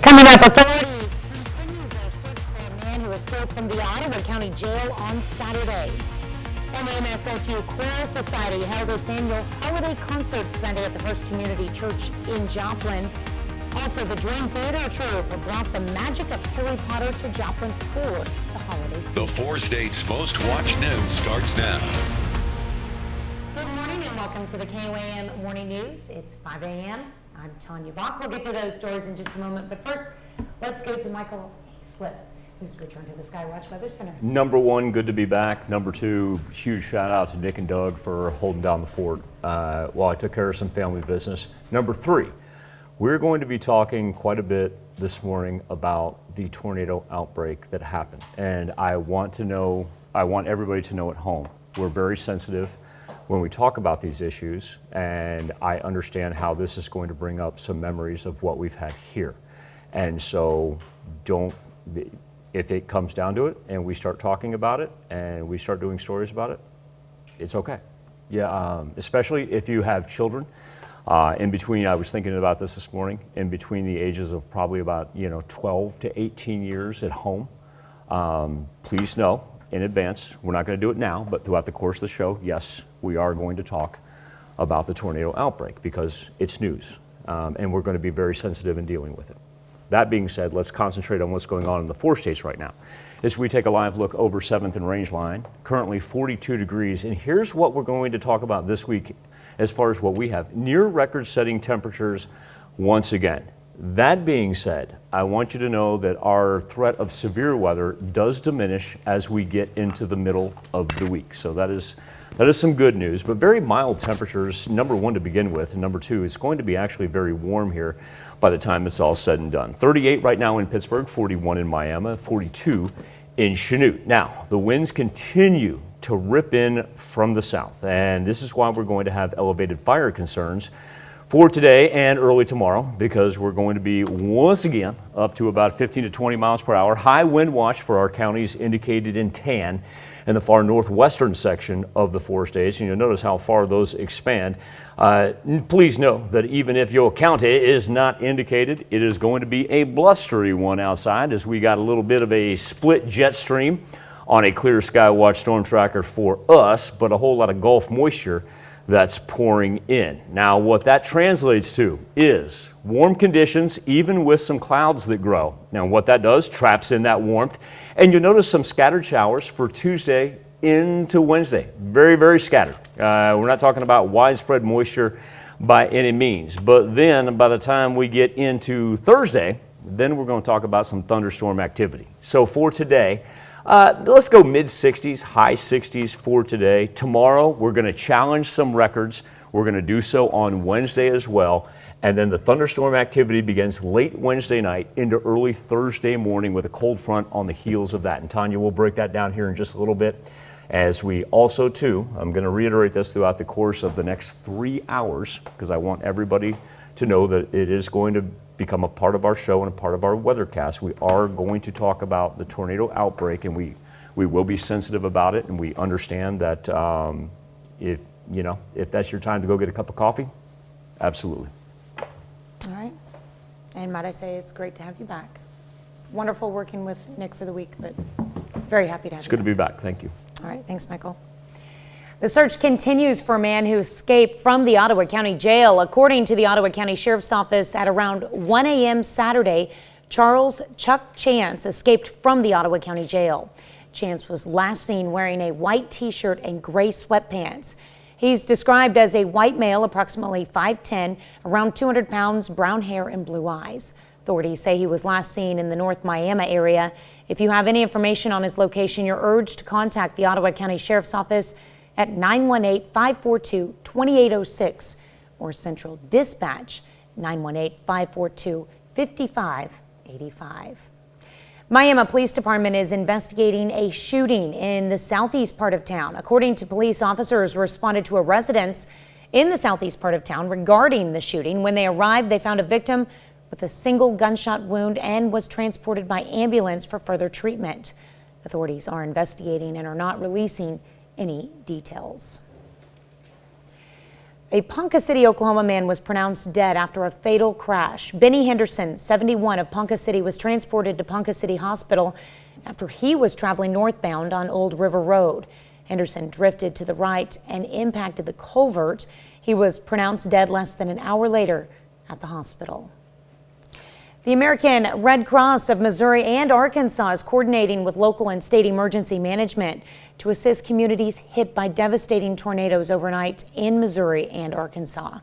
Coming up, authorities continue their search for a man who escaped from the Ottawa County Jail on Saturday. And the MSSU Choral Society held its annual holiday concert Sunday at the First Community Church in Joplin. Also, the Dream Theater Troupe brought the magic of Harry Potter to Joplin for the holiday season. The 4 states' most watched news starts now. Good morning and welcome to the KOAM Morning News. It's 5 a.m. I'm Tanya Bach. We'll get to those stories in just a moment, but first, let's go to Michael Slip, who's returned to the Skywatch Weather Center. Number one, good to be back. Number two, huge shout out to Nick and Doug for holding down the fort while I took care of some family business. Number three, we're going to be talking quite a bit this morning about the tornado outbreak that happened. And I want everybody to know at home, we're very sensitive when we talk about these issues, and I understand how this is going to bring up some memories of what we've had here. And so if it comes down to it and we start talking about it and we start doing stories about it, it's okay. Yeah, especially if you have children. In between, I was thinking about this morning, in between the ages of probably about 12 to 18 years at home, please know in advance, we're not going to do it now, but throughout the course of the show, yes, we are going to talk about the tornado outbreak because it's news, and we're going to be very sensitive in dealing with it. That being said, let's concentrate on what's going on in the 4 states right now. As we take a live look over 7th and Rangeline, currently 42 degrees, and here's what we're going to talk about this week as far as what we have. Near record-setting temperatures once again. That being said, I want you to know that our threat of severe weather does diminish as we get into the middle of the week. So that is some good news, but very mild temperatures, number one to begin with, and number two, it's going to be actually very warm here by the time it's all said and done. 38 right now in Pittsburgh, 41 in Miami, 42 in Chanute. Now, the winds continue to rip in from the south, and this is why we're going to have elevated fire concerns for today and early tomorrow, because we're going to be once again up to about 15 to 20 miles per hour. High wind watch for our counties indicated in tan in the far northwestern section of the 4 states, and you'll notice how far those expand. Please know that even if your county is not indicated, it is going to be a blustery one outside, as we got a little bit of a split jet stream on a clear Skywatch storm tracker for us, but a whole lot of Gulf moisture that's pouring in. Now, what that translates to is warm conditions, even with some clouds that grow. Now, what that does, traps in that warmth, and you'll notice some scattered showers for Tuesday into Wednesday. Very, very scattered. We're not talking about widespread moisture by any means, but then by the time we get into Thursday, then we're going to talk about some thunderstorm activity. So for today, let's go mid-60s, high 60s for today. Tomorrow, we're going to challenge some records. We're going to do so on Wednesday as well. And then the thunderstorm activity begins late Wednesday night into early Thursday morning with a cold front on the heels of that. And Tanya, we'll break that down here in just a little bit. As we also, too, I'm going to reiterate this throughout the course of the next 3 hours, because I want everybody to know that it is going to become a part of our show and a part of our weathercast. We are going to talk about the tornado outbreak, and we will be sensitive about it, and we understand that if that's your time to go get a cup of coffee, absolutely. All right. And might I say, it's great to have you back. Wonderful working with Nick for the week, but very happy to have you back. It's good to be back. Thank you. All right. Thanks, Michael. The search continues for a man who escaped from the Ottawa County Jail. According to the Ottawa County Sheriff's Office, at around 1 a.m. Saturday, Charles Chuck Chance escaped from the Ottawa County Jail. Chance was last seen wearing a white t-shirt and gray sweatpants. He's described as a white male, approximately 5'10", around 200 pounds, brown hair and blue eyes. Authorities say he was last seen in the North Miami area. If you have any information on his location, you're urged to contact the Ottawa County Sheriff's Office at 918-542-2806 or Central Dispatch 918-542-5585. Miami Police Department is investigating a shooting in the southeast part of town. According to police, officers responded to a residence in the southeast part of town regarding the shooting. When they arrived, they found a victim with a single gunshot wound and was transported by ambulance for further treatment. Authorities are investigating and are not releasing any details. A Ponca City, Oklahoma man was pronounced dead after a fatal crash. Benny Henderson, 71, of Ponca City, was transported to Ponca City Hospital after he was traveling northbound on Old River Road. Henderson drifted to the right and impacted the culvert. He was pronounced dead less than an hour later at the hospital. The American Red Cross of Missouri and Arkansas is coordinating with local and state emergency management to assist communities hit by devastating tornadoes overnight in Missouri and Arkansas.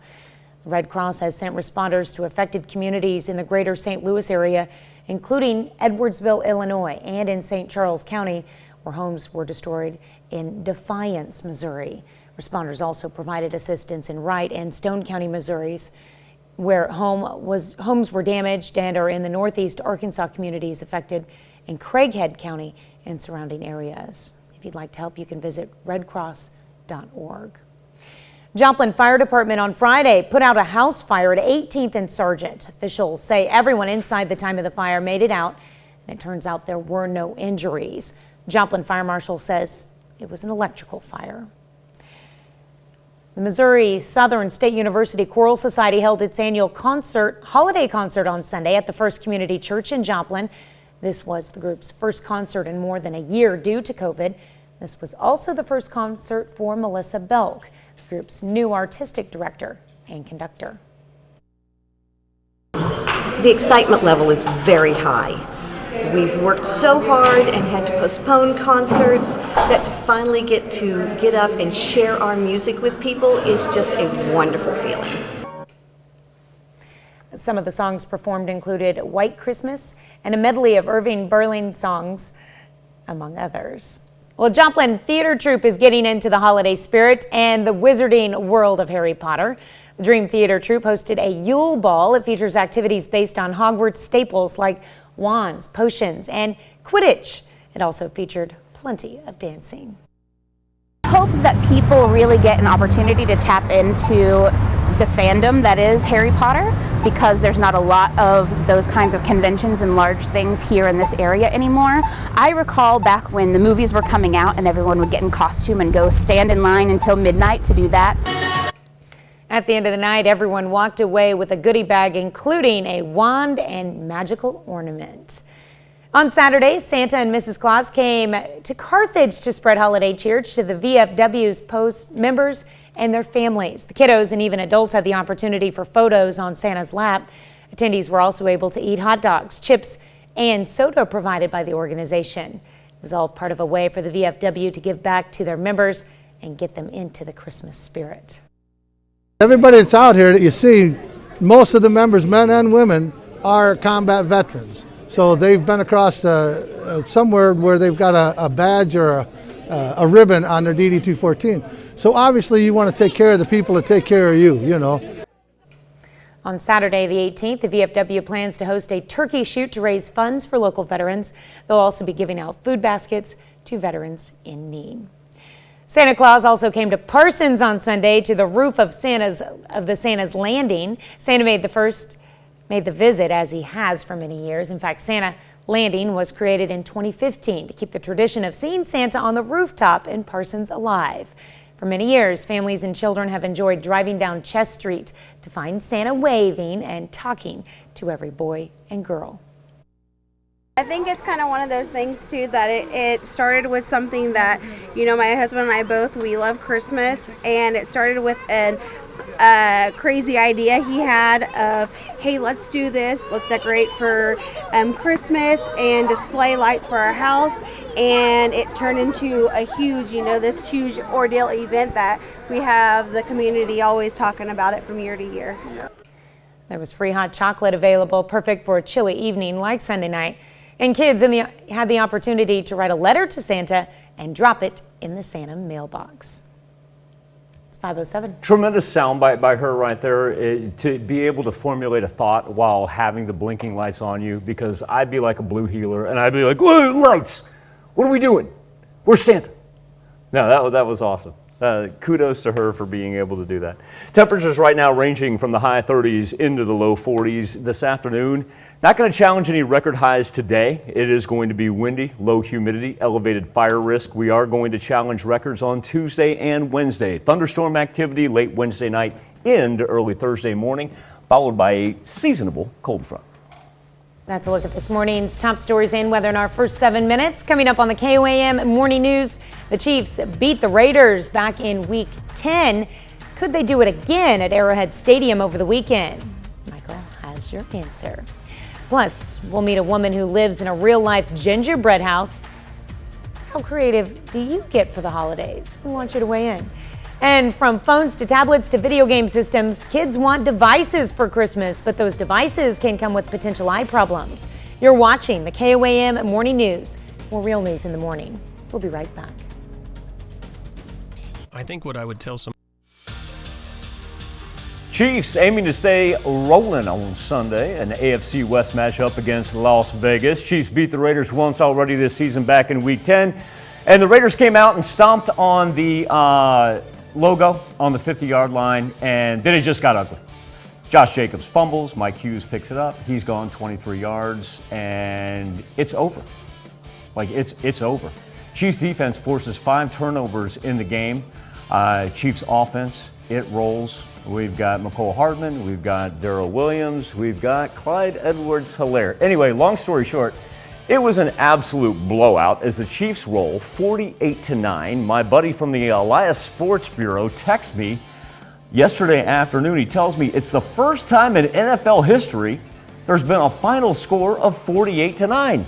The Red Cross has sent responders to affected communities in the greater St. Louis area, including Edwardsville, Illinois, and in St. Charles County, where homes were destroyed in Defiance, Missouri. Responders also provided assistance in Wright and Stone County, Missouri's, where homes were damaged, and are in the northeast Arkansas communities affected in Craighead County and surrounding areas. If you'd like to help, you can visit redcross.org. Joplin Fire Department on Friday put out a house fire at 18th and Sargent. Officials say everyone inside the time of the fire made it out, and it turns out there were no injuries. Joplin Fire Marshal says it was an electrical fire. The Missouri Southern State University Choral Society held its annual holiday concert on Sunday at the First Community Church in Joplin. This was the group's first concert in more than a year due to COVID. This was also the first concert for Melissa Belk, the group's new artistic director and conductor. The excitement level is very high. We've worked so hard and had to postpone concerts that to finally get up and share our music with people is just a wonderful feeling. Some of the songs performed included White Christmas and a medley of Irving Berlin songs, among others. Well, Joplin Theater Troupe is getting into the holiday spirit and the wizarding world of Harry Potter. The Dream Theater Troupe hosted a Yule Ball. It features activities based on Hogwarts staples like wands, potions, and Quidditch. It also featured plenty of dancing. I hope that people really get an opportunity to tap into the fandom that is Harry Potter, because there's not a lot of those kinds of conventions and large things here in this area anymore. I recall back when the movies were coming out and everyone would get in costume and go stand in line until midnight to do that. At the end of the night, everyone walked away with a goodie bag, including a wand and magical ornament. On Saturday, Santa and Mrs. Claus came to Carthage to spread holiday cheer to the VFW's post members and their families. The kiddos and even adults had the opportunity for photos on Santa's lap. Attendees were also able to eat hot dogs, chips, and soda provided by the organization. It was all part of a way for the VFW to give back to their members and get them into the Christmas spirit. Everybody that's out here that you see, most of the members, men and women, are combat veterans. So they've been across somewhere where they've got a badge or a ribbon on their DD-214. So obviously you want to take care of the people that take care of you, you know. On Saturday the 18th, the VFW plans to host a turkey shoot to raise funds for local veterans. They'll also be giving out food baskets to veterans in need. Santa Claus also came to Parsons on Sunday to the roof of the Santa's Landing. Santa made the visit, as he has for many years. In fact, Santa Landing was created in 2015 to keep the tradition of seeing Santa on the rooftop in Parsons alive. For many years, families and children have enjoyed driving down Chess Street to find Santa waving and talking to every boy and girl. I think it's kind of one of those things too that it started with something that, you know, my husband and I both, we love Christmas, and it started with a crazy idea he had of, hey, let's do this, let's decorate for Christmas and display lights for our house, and it turned into a huge, you know, this huge ordeal event that we have the community always talking about it from year to year. There was free hot chocolate available, perfect for a chilly evening like Sunday night. And kids had the opportunity to write a letter to Santa and drop it in the Santa mailbox. It's 5:07. Tremendous soundbite by her right there, to be able to formulate a thought while having the blinking lights on you, because I'd be like a blue healer and I'd be like, whoa, lights, what are we doing? Where's Santa? No, that was awesome. Kudos to her for being able to do that. Temperatures right now ranging from the high 30s into the low 40s this afternoon. Not going to challenge any record highs today. It is going to be windy, low humidity, elevated fire risk. We are going to challenge records on Tuesday and Wednesday. Thunderstorm activity late Wednesday night into early Thursday morning, followed by a seasonable cold front. That's a look at this morning's top stories and weather in our first 7 minutes. Coming up on the KOAM Morning News, the Chiefs beat the Raiders back in Week 10. Could they do it again at Arrowhead Stadium over the weekend? Michael has your answer. Plus, we'll meet a woman who lives in a real-life gingerbread house. How creative do you get for the holidays? We want you to weigh in. And from phones to tablets to video game systems, kids want devices for Christmas, but those devices can come with potential eye problems. You're watching the KOAM Morning News. More real news in the morning. We'll be right back. I think what I would tell some Chiefs aiming to stay rolling on Sunday, an AFC West matchup against Las Vegas. Chiefs beat the Raiders once already this season back in Week 10, and the Raiders came out and stomped on the logo on the 50-yard line, and then it just got ugly. Josh Jacobs fumbles, Mike Hughes picks it up, he's gone 23 yards, and it's over. Like, it's over. Chiefs defense forces 5 turnovers in the game. Chiefs offense, it rolls. We've got McCole Hardman, we've got Darrell Williams, we've got Clyde Edwards-Helaire. Anyway, long story short, it was an absolute blowout as the Chiefs roll 48-9. My buddy from the Elias Sports Bureau texts me yesterday afternoon. He tells me it's the first time in NFL history there's been a final score of 48-9.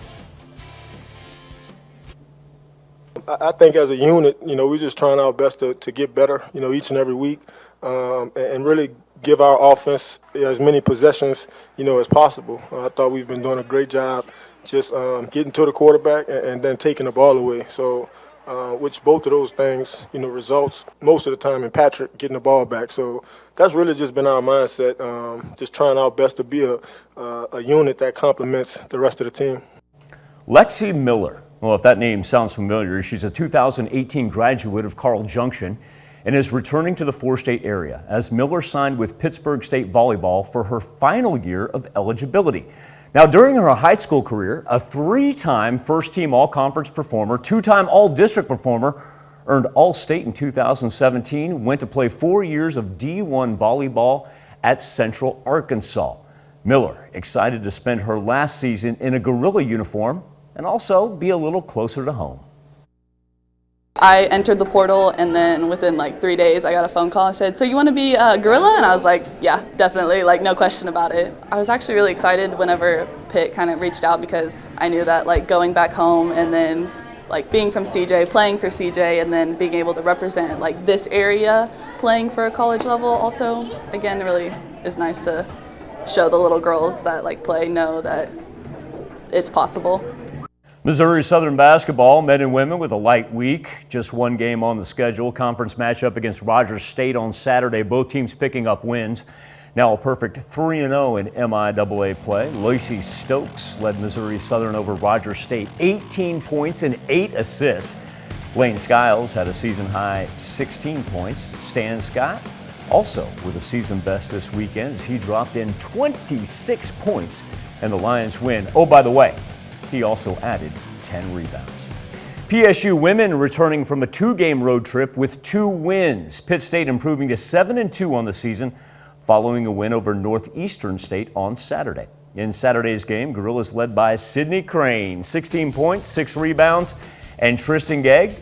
I think as a unit, we're just trying our best to get better, each and every week, and really give our offense as many possessions, as possible. I thought we've been doing a great job just getting to the quarterback and then taking the ball away. So, which both of those things, results most of the time in Patrick getting the ball back. So that's really just been our mindset, just trying our best to be a unit that complements the rest of the team. Lexi Miller. Well, if that name sounds familiar, she's a 2018 graduate of Carl Junction and is returning to the 4-state area as Miller signed with Pittsburgh State Volleyball for her final year of eligibility. Now, during her high school career, a 3-time first-team all-conference performer, 2-time all-district performer, earned All-State in 2017, went to play 4 years of D1 volleyball at Central Arkansas. Miller excited to spend her last season in a gorilla uniform and also be a little closer to home. I entered the portal, and then within like 3 days I got a phone call and said, "So you want to be a gorilla?" And I was like, "Yeah, definitely, like no question about it." I was actually really excited whenever Pitt kind of reached out because I knew that like going back home and then like being from CJ, playing for CJ, and then being able to represent like this area playing for a college level also, again, really is nice to show the little girls that like play know that it's possible. Missouri Southern basketball, men and women with a light week. Just one game on the schedule. Conference matchup against Rogers State on Saturday. Both teams picking up wins. Now a perfect 3-0 in MIAA play. Lacey Stokes led Missouri Southern over Rogers State. 18 points and 8 assists. Lane Skiles had a season-high 16 points. Stan Scott also with a season best this weekend as he dropped in 26 points and the Lions win. Oh, by the way, he also added 10 rebounds. PSU women returning from a 2-game road trip with 2 wins. Pitt State improving to 7-2 on the season following a win over Northeastern State on Saturday. In Saturday's game, Gorillas led by Sydney Crane, 16 points, 6 rebounds, and Tristan Gegg,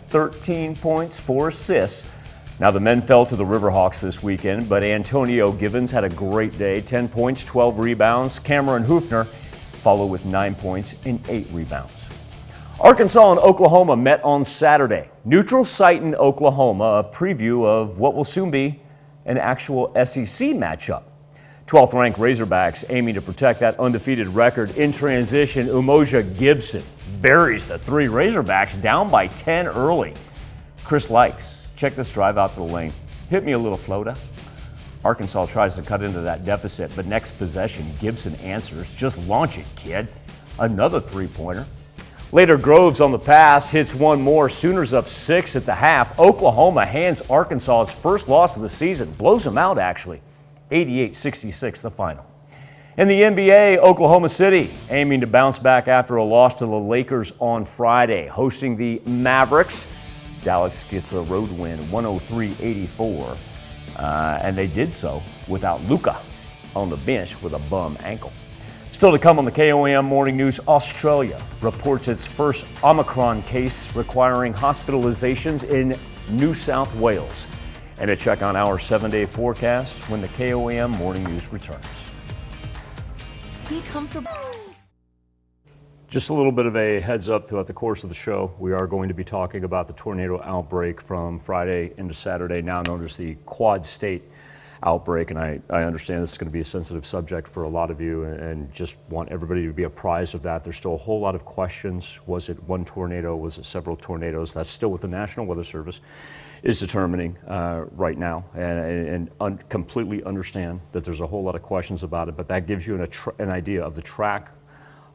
13 points, 4 assists. Now the men fell to the Riverhawks this weekend, but Antonio Givens had a great day, 10 points, 12 rebounds. Cameron Hoofner follow with 9 points and 8 rebounds. Arkansas and Oklahoma met on Saturday. Neutral site in Oklahoma, a preview of what will soon be an actual SEC matchup. 12th ranked Razorbacks aiming to protect that undefeated record. In transition, Umoja Gibson buries the 3 Razorbacks down by 10 early. Chris Likes, check this drive out to the lane. Hit me a little floater. Arkansas tries to cut into that deficit, but next possession, Gibson answers. Just launch it, kid. Another 3-pointer. Later, Groves on the pass hits one more. Sooners up 6 at the half. Oklahoma hands Arkansas its first loss of the season. Blows them out, actually. 88-66 the final. In the NBA, Oklahoma City aiming to bounce back after a loss to the Lakers on Friday. Hosting the Mavericks, Dallas gets a road win, 103-84. And they did so without Luka on the bench with a bum ankle. Still to come on the KOAM Morning News, Australia reports its first Omicron case requiring hospitalizations in New South Wales. And a check on our 7-day forecast when the KOAM Morning News returns. Be comfortable. Just a little bit of a heads up throughout the course of the show. We are going to be talking about the tornado outbreak from Friday into Saturday, now known as the Quad State outbreak. And I understand this is going to be a sensitive subject for a lot of you and just want everybody to be apprised of that. There's still a whole lot of questions. Was it one tornado? Was it several tornadoes? That's still what the National Weather Service is determining right now, and completely understand that there's a whole lot of questions about it, but that gives you an idea of the track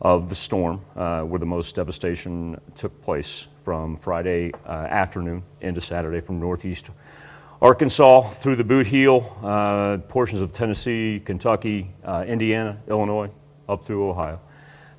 of the storm where the most devastation took place from Friday afternoon into Saturday from northeast Arkansas through the Boot Heel, portions of Tennessee, Kentucky, Indiana, Illinois, up through Ohio.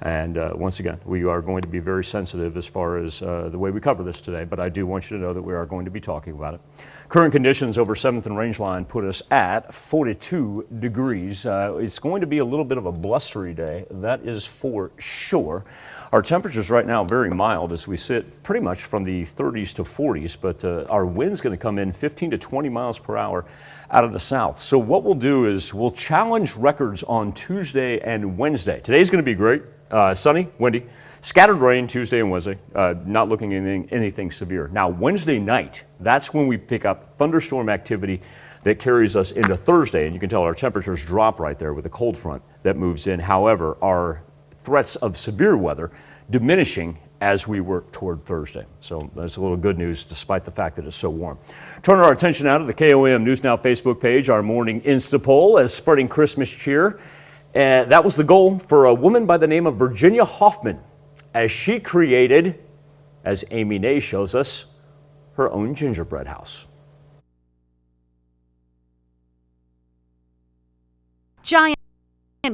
And once again, we are going to be very sensitive as far as the way we cover this today, but I do want you to know that we are going to be talking about it. Current conditions over 7th and Rangeline put us at 42 degrees. It's going to be a little bit of a blustery day, that is for sure. Our temperatures right now very mild as we sit pretty much from the 30s to 40s, but our wind's going to come in 15 to 20 miles per hour out of the south. So what we'll do is we'll challenge records on Tuesday and Wednesday. Today's going to be great. Sunny, windy, scattered rain Tuesday and Wednesday, not looking at anything severe. Now, Wednesday night, that's when we pick up thunderstorm activity that carries us into Thursday, and you can tell our temperatures drop right there with a cold front that moves in. However, our threats of severe weather diminishing as we work toward Thursday. So that's a little good news despite the fact that it's so warm. Turn our attention now to the KOAM News Now Facebook page, our morning Insta poll as spreading Christmas cheer. And that was the goal for a woman by the name of Virginia Hoffman, as she created, as Amy Nay shows us, her own gingerbread house. Giant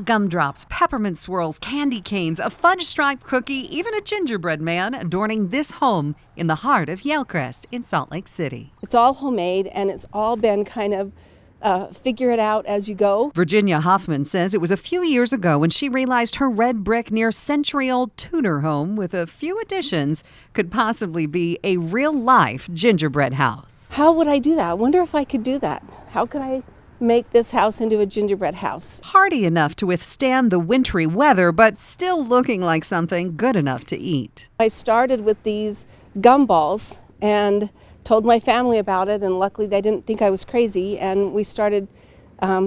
gumdrops, peppermint swirls, candy canes, a fudge-striped cookie, even a gingerbread man adorning this home in the heart of Yalecrest in Salt Lake City. It's all homemade, and it's all been kind of figure it out as you go. Virginia Hoffman says it was a few years ago when she realized her red brick near century-old Tudor home with a few additions could possibly be a real-life gingerbread house. How would I do that? I wonder if I could do that. How could I make this house into a gingerbread house? Hardy enough to withstand the wintry weather, but still looking like something good enough to eat. I started with these gumballs and told my family about it, and luckily they didn't think I was crazy, and we started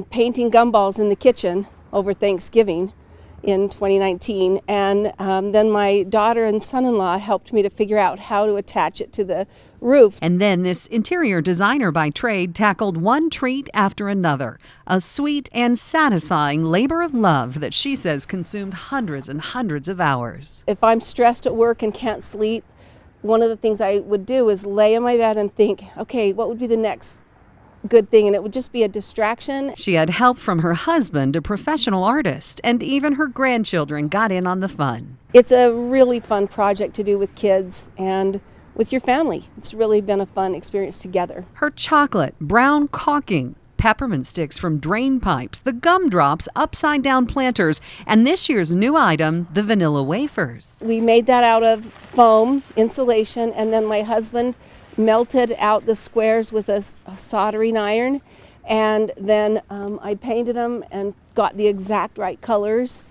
painting gumballs in the kitchen over Thanksgiving in 2019, and then my daughter and son-in-law helped me to figure out how to attach it to the roof. And then this interior designer by trade tackled one treat after another, a sweet and satisfying labor of love that she says consumed hundreds and hundreds of hours. If I'm stressed at work and can't sleep, one of the things I would do is lay in my bed and think, okay, what would be the next good thing? And it would just be a distraction. She had help from her husband, a professional artist, and even her grandchildren got in on the fun. It's a really fun project to do with kids and with your family. It's really been a fun experience together. Her chocolate, brown caulking, peppermint sticks from drain pipes, the gumdrops, upside-down planters, and this year's new item, the vanilla wafers. We made that out of foam, insulation, and then my husband melted out the squares with a soldering iron, and then I painted them and got the exact right colors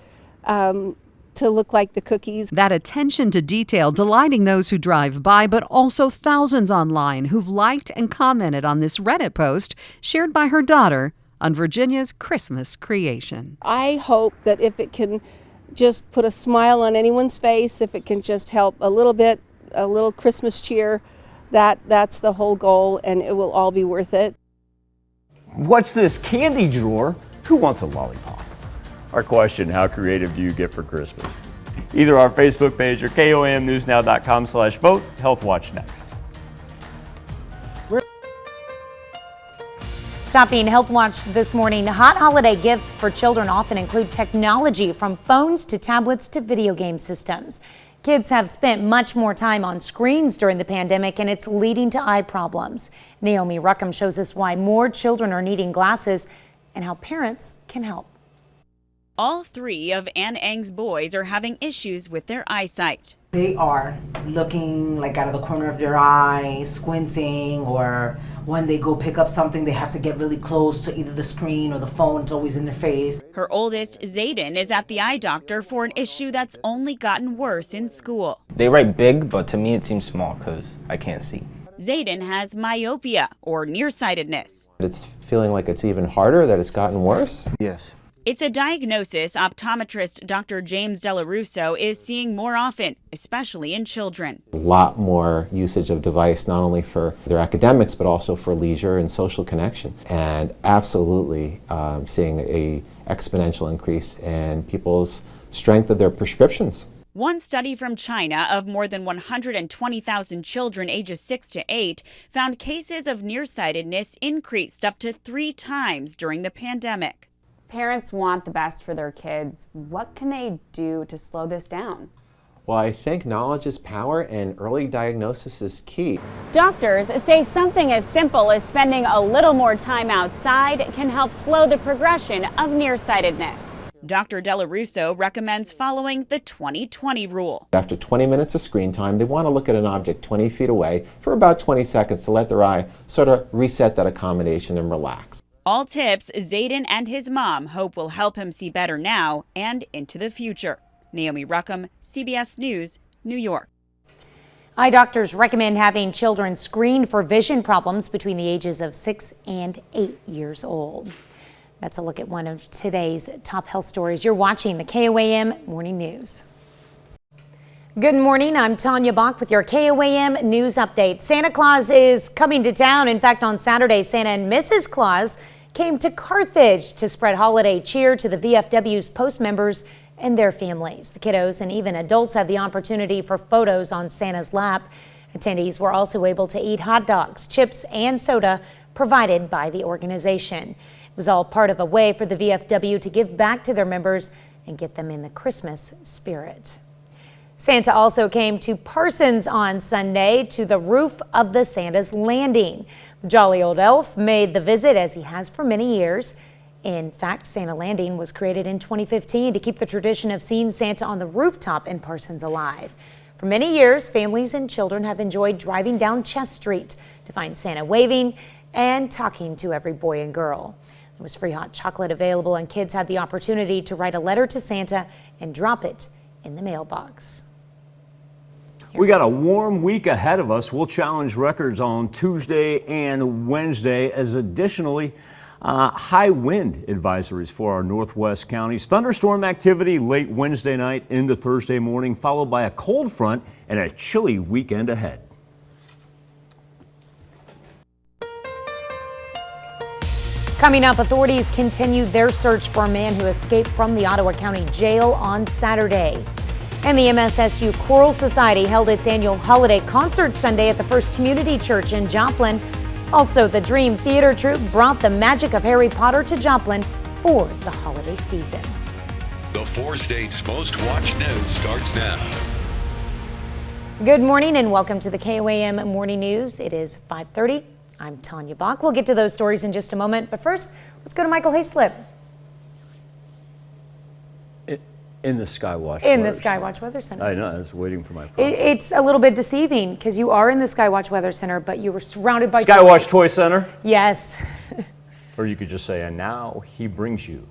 to look like the cookies. That attention to detail delighting those who drive by, but also thousands online who've liked and commented on this Reddit post shared by her daughter on Virginia's Christmas creation. I hope that if it can just put a smile on anyone's face, if it can just help a little bit, a little Christmas cheer, that's the whole goal, and it will all be worth it. What's this candy drawer? Who wants a lollipop? Our question, how creative do you get for Christmas? either our Facebook page or KOAMnewsnow.com/vote. Health Watch next. Topping Health Watch this morning, hot holiday gifts for children often include technology from phones to tablets to video game systems. Kids have spent much more time on screens during the pandemic, and it's leading to eye problems. Naomi Ruckham shows us why more children are needing glasses and how parents can help. All three of Ann Eng's boys are having issues with their eyesight. They are looking like out of the corner of their eye, squinting, or when they go pick up something, they have to get really close to either the screen or the phone. It's always in their face. Her oldest, Zayden, is at the eye doctor for an issue that's only gotten worse in school. They write big, but to me it seems small because I can't see. Zayden has myopia, or nearsightedness. It's feeling like it's even harder, that it's gotten worse? Yes. It's a diagnosis optometrist Dr. James Delarusso is seeing more often, especially in children. A lot more usage of device, not only for their academics, but also for leisure and social connection. And absolutely seeing a exponential increase in people's strength of their prescriptions. One study from China of more than 120,000 children ages 6 to 8 found cases of nearsightedness increased up to 3 times during the pandemic. Parents want the best for their kids. What can they do to slow this down? Well, I think knowledge is power and early diagnosis is key. Doctors say something as simple as spending a little more time outside can help slow the progression of nearsightedness. Dr. Delarusso recommends following the 20-20 rule. After 20 minutes of screen time, they want to look at an object 20 feet away for about 20 seconds to let their eye sort of reset that accommodation and relax. All tips Zayden and his mom hope will help him see better now and into the future. Naomi Ruckham, CBS News, New York. Eye doctors recommend having children screened for vision problems between the ages of 6 and 8 years old. That's a look at one of today's top health stories. You're watching the KOAM Morning News. Good morning, I'm Tanya Bach with your KOAM News Update. Santa Claus is coming to town. In fact, on Saturday, Santa and Mrs. Claus came to Carthage to spread holiday cheer to the VFW's post members and their families. The kiddos and even adults had the opportunity for photos on Santa's lap. Attendees were also able to eat hot dogs, chips, and soda provided by the organization. It was all part of a way for the VFW to give back to their members and get them in the Christmas spirit. Santa also came to Parsons on Sunday to the roof of the Santa's Landing. The jolly old elf made the visit as he has for many years. In fact, Santa Landing was created in 2015 to keep the tradition of seeing Santa on the rooftop in Parsons alive. For many years, families and children have enjoyed driving down Chess Street to find Santa waving and talking to every boy and girl. There was free hot chocolate available, and kids had the opportunity to write a letter to Santa and drop it in the mailbox. We got a warm week ahead of us. We'll challenge records on Tuesday and Wednesday, as additionally high wind advisories for our northwest counties. Thunderstorm activity late Wednesday night into Thursday morning, followed by a cold front and a chilly weekend ahead. Coming up, authorities continued their search for a man who escaped from the Ottawa County Jail on Saturday. And the MSSU Choral Society held its annual holiday concert Sunday at the First Community Church in Joplin. Also, the Dream Theater Troupe brought the magic of Harry Potter to Joplin for the holiday season. The 4 states' most watched news starts now. Good morning and welcome to the KOAM Morning News. It is 5:30. I'm Tanya Bach. We'll get to those stories in just a moment, but first, let's go to Michael Hayslip. In the Skywatch In Weather the Skywatch Weather Center. I know, I was waiting for my It's a little bit deceiving because you are in the Skywatch Weather Center, but you were surrounded by Skywatch Toy Center? Yes. Or you could just say, and now he brings you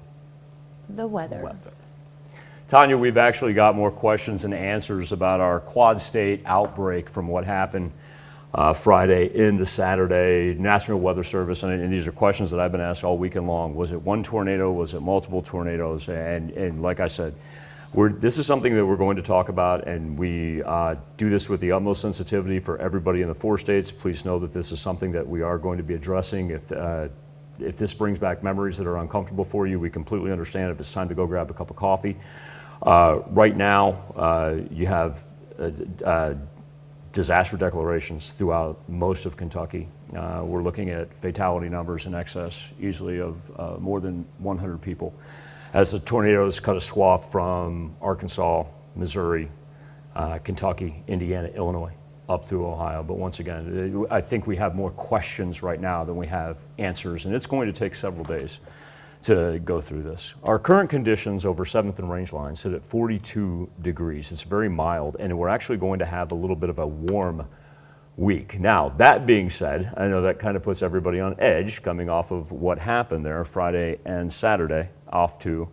the weather. Tanya, we've actually got more questions and answers about our Quad State outbreak from what happened Friday into Saturday. National Weather Service, and these are questions that I've been asked all weekend long. Was it one tornado? Was it multiple tornadoes? And like I said, this is something that we're going to talk about, and we do this with the utmost sensitivity for everybody in the 4 states. Please know that this is something that we are going to be addressing. If this brings back memories that are uncomfortable for you, we completely understand. If it's time to go grab a cup of coffee Right now, you have disaster declarations throughout most of Kentucky. We're looking at fatality numbers in excess easily of more than 100 people as the tornadoes cut a swath from Arkansas, Missouri, Kentucky, Indiana, Illinois, up through Ohio. But once again, I think we have more questions right now than we have answers, and it's going to take several days to go through this. Our current conditions over 7th and Range Line sit at 42 degrees. It's very mild, and we're actually going to have a little bit of a warm week. Now, that being said, I know that kind of puts everybody on edge coming off of what happened there Friday and Saturday off to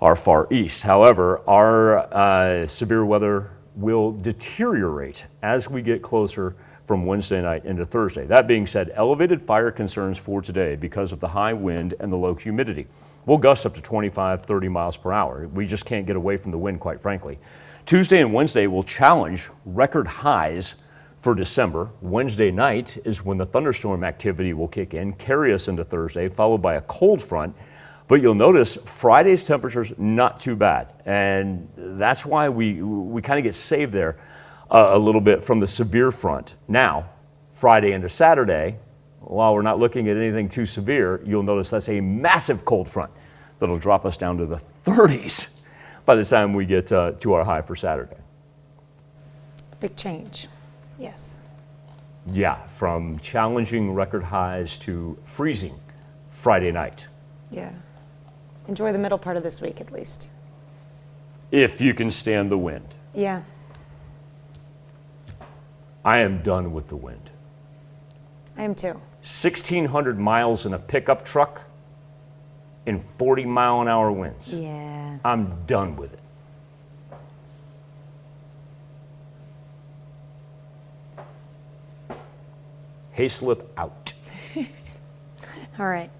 our far east. However, our severe weather will deteriorate as we get closer from Wednesday night into Thursday. That being said, elevated fire concerns for today because of the high wind and the low humidity. We'll gust up to 25, 30 miles per hour. We just can't get away from the wind, quite frankly. Tuesday and Wednesday will challenge record highs for December. Wednesday night is when the thunderstorm activity will kick in, carry us into Thursday, followed by a cold front. But you'll notice Friday's temperature's not too bad. And that's why we kind of get saved there a little bit from the severe front. Now, Friday into Saturday, while we're not looking at anything too severe, you'll notice that's a massive cold front that'll drop us down to the 30s by the time we get to our high for Saturday. Big change, yes. Yeah, from challenging record highs to freezing Friday night. Yeah. Enjoy the middle part of this week at least. If you can stand the wind. Yeah. I am done with the wind. I am too. 1,600 miles in a pickup truck in 40-mile-an-hour winds. Yeah. I'm done with it. Hayslip out. All right.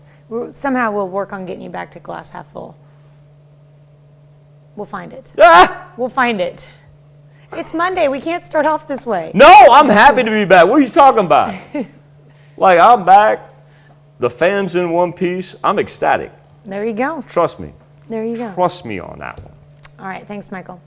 Somehow we'll work on getting you back to glass half full. We'll find it. Ah! We'll find it. It's Monday. We can't start off this way. No, I'm happy to be back. What are you talking about? Like, I'm back. The fam's in one piece. I'm ecstatic. There you go. Trust me. There you go. Trust me on that one. All right. Thanks, Michael.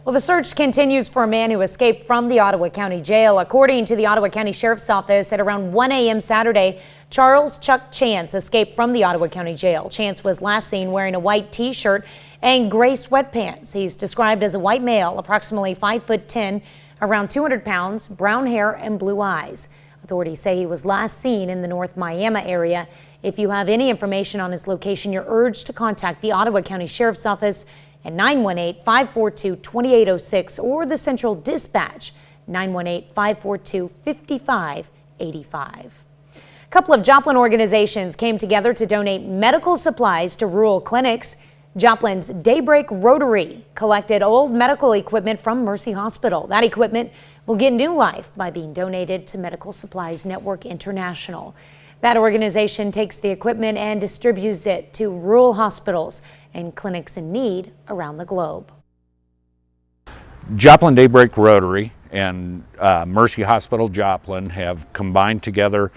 Well, the search continues for a man who escaped from the Ottawa County Jail. According to the Ottawa County Sheriff's Office, at around 1 a.m. Saturday, Charles Chuck Chance escaped from the Ottawa County Jail. Chance was last seen wearing a white T-shirt and gray sweatpants. He's described as a white male, approximately 5'10", around 200 pounds, brown hair and blue eyes. Authorities say he was last seen in the North Miami area. If you have any information on his location, you're urged to contact the Ottawa County Sheriff's Office at 918-542-2806 or the Central Dispatch, 918-542-5585. A couple of Joplin organizations came together to donate medical supplies to rural clinics. Joplin's Daybreak Rotary collected old medical equipment from Mercy Hospital. That equipment will get new life by being donated to Medical Supplies Network International. That organization takes the equipment and distributes it to rural hospitals and clinics in need around the globe. Joplin Daybreak Rotary and Mercy Hospital Joplin have combined together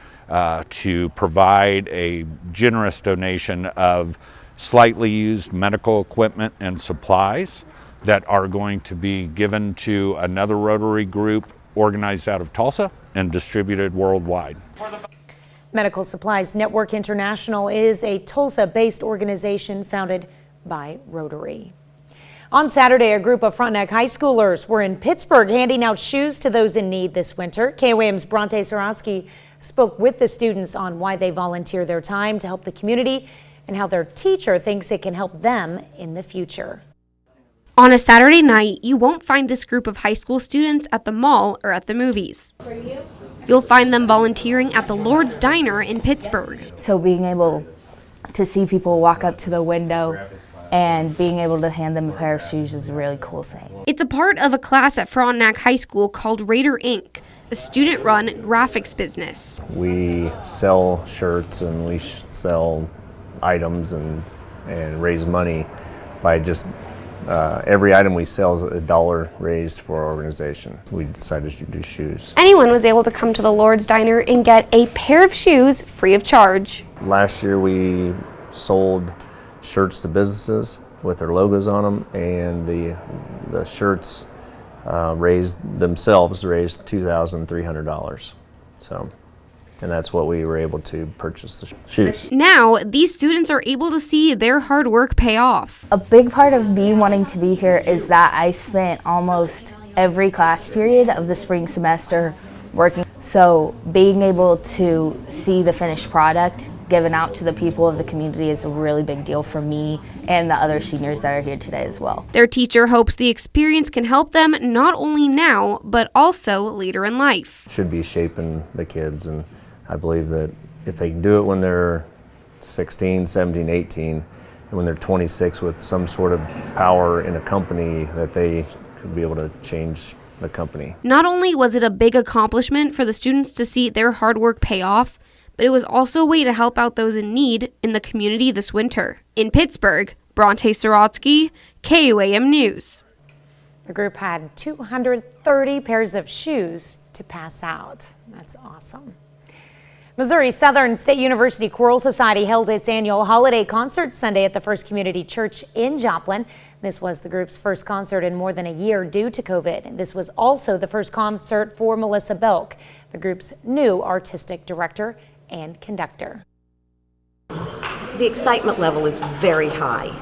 to provide a generous donation of slightly used medical equipment and supplies that are going to be given to another Rotary group organized out of Tulsa and distributed worldwide. Medical Supplies Network International is a Tulsa-based organization founded by Rotary. On Saturday, a group of Frontenac high schoolers were in Pittsburgh handing out shoes to those in need this winter. KOAM's Bronte Sorotsky spoke with the students on why they volunteer their time to help the community and how their teacher thinks it can help them in the future. On a Saturday night, you won't find this group of high school students at the mall or at the movies. You'll find them volunteering at the Lord's Diner in Pittsburgh. So being able to see people walk up to the window and being able to hand them a pair of shoes is a really cool thing. It's a part of a class at Frontenac High School called Raider Inc., a student-run graphics business. We sell shirts and we sell items and raise money by just every item we sell is $1 raised for our organization. We decided to do shoes. Anyone was able to come to the Lord's Diner and get a pair of shoes free of charge. Last year we sold shirts to businesses with their logos on them, and the shirts raised $2,300. So, and that's what we were able to purchase the shoes. Now, these students are able to see their hard work pay off. A big part of me wanting to be here is that I spent almost every class period of the spring semester working. So being able to see the finished product given out to the people of the community is a really big deal for me and the other seniors that are here today as well. Their teacher hopes the experience can help them not only now, but also later in life. Should be shaping the kids, and I believe that if they can do it when they're 16, 17, 18, and when they're 26 with some sort of power in a company, that they could be able to change the company. Not only was it a big accomplishment for the students to see their hard work pay off, but it was also a way to help out those in need in the community this winter. In Pittsburgh, Bronte Sorotsky, KOAM News. The group had 230 pairs of shoes to pass out. That's awesome. Missouri Southern State University Choral Society held its annual holiday concert Sunday at the First Community Church in Joplin. This was the group's first concert in more than a year due to COVID. This was also the first concert for Melissa Belk, the group's new artistic director and conductor. The excitement level is very high.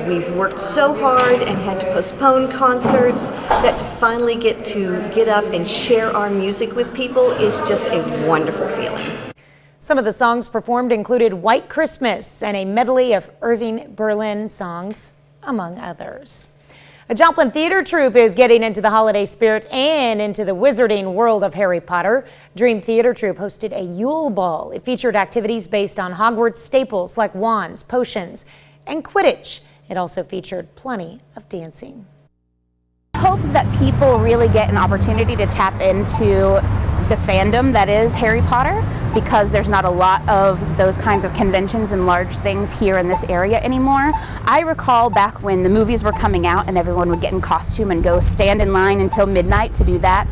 We've worked so hard and had to postpone concerts that to finally get up and share our music with people is just a wonderful feeling. Some of the songs performed included White Christmas and a medley of Irving Berlin songs, among others. A Joplin theater troupe is getting into the holiday spirit and into the wizarding world of Harry Potter. Dream Theater Troupe hosted a Yule Ball. It featured activities based on Hogwarts staples like wands, potions, and Quidditch. It also featured plenty of dancing. I hope that people really get an opportunity to tap into the fandom that is Harry Potter, because there's not a lot of those kinds of conventions and large things here in this area anymore. I recall back when the movies were coming out and everyone would get in costume and go stand in line until midnight to do that.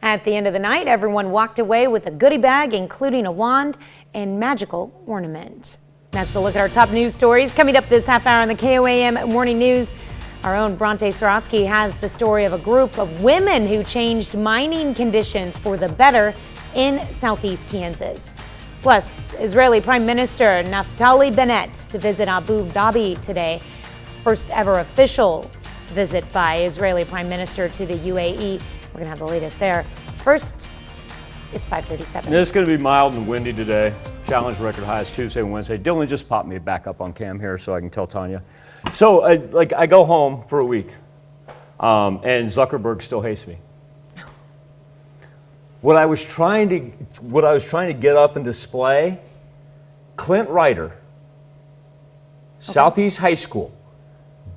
At the end of the night, everyone walked away with a goodie bag, including a wand and magical ornament. That's a look at our top news stories. Coming up this half hour on the KOAM Morning News, our own Bronte Sorotsky has the story of a group of women who changed mining conditions for the better in southeast Kansas. Plus, Israeli Prime Minister Naftali Bennett to visit Abu Dhabi today. First ever official visit by Israeli Prime Minister to the UAE. We're going to have the latest there. First, it's 5:37. It's going to be mild and windy today. Challenge record highs Tuesday and Wednesday. Dylan just popped me back up on cam here so I can tell Tanya. So I go home for a week, and Zuckerberg still hates me. What I was trying to get up and display, Clint Ryder, Southeast High School,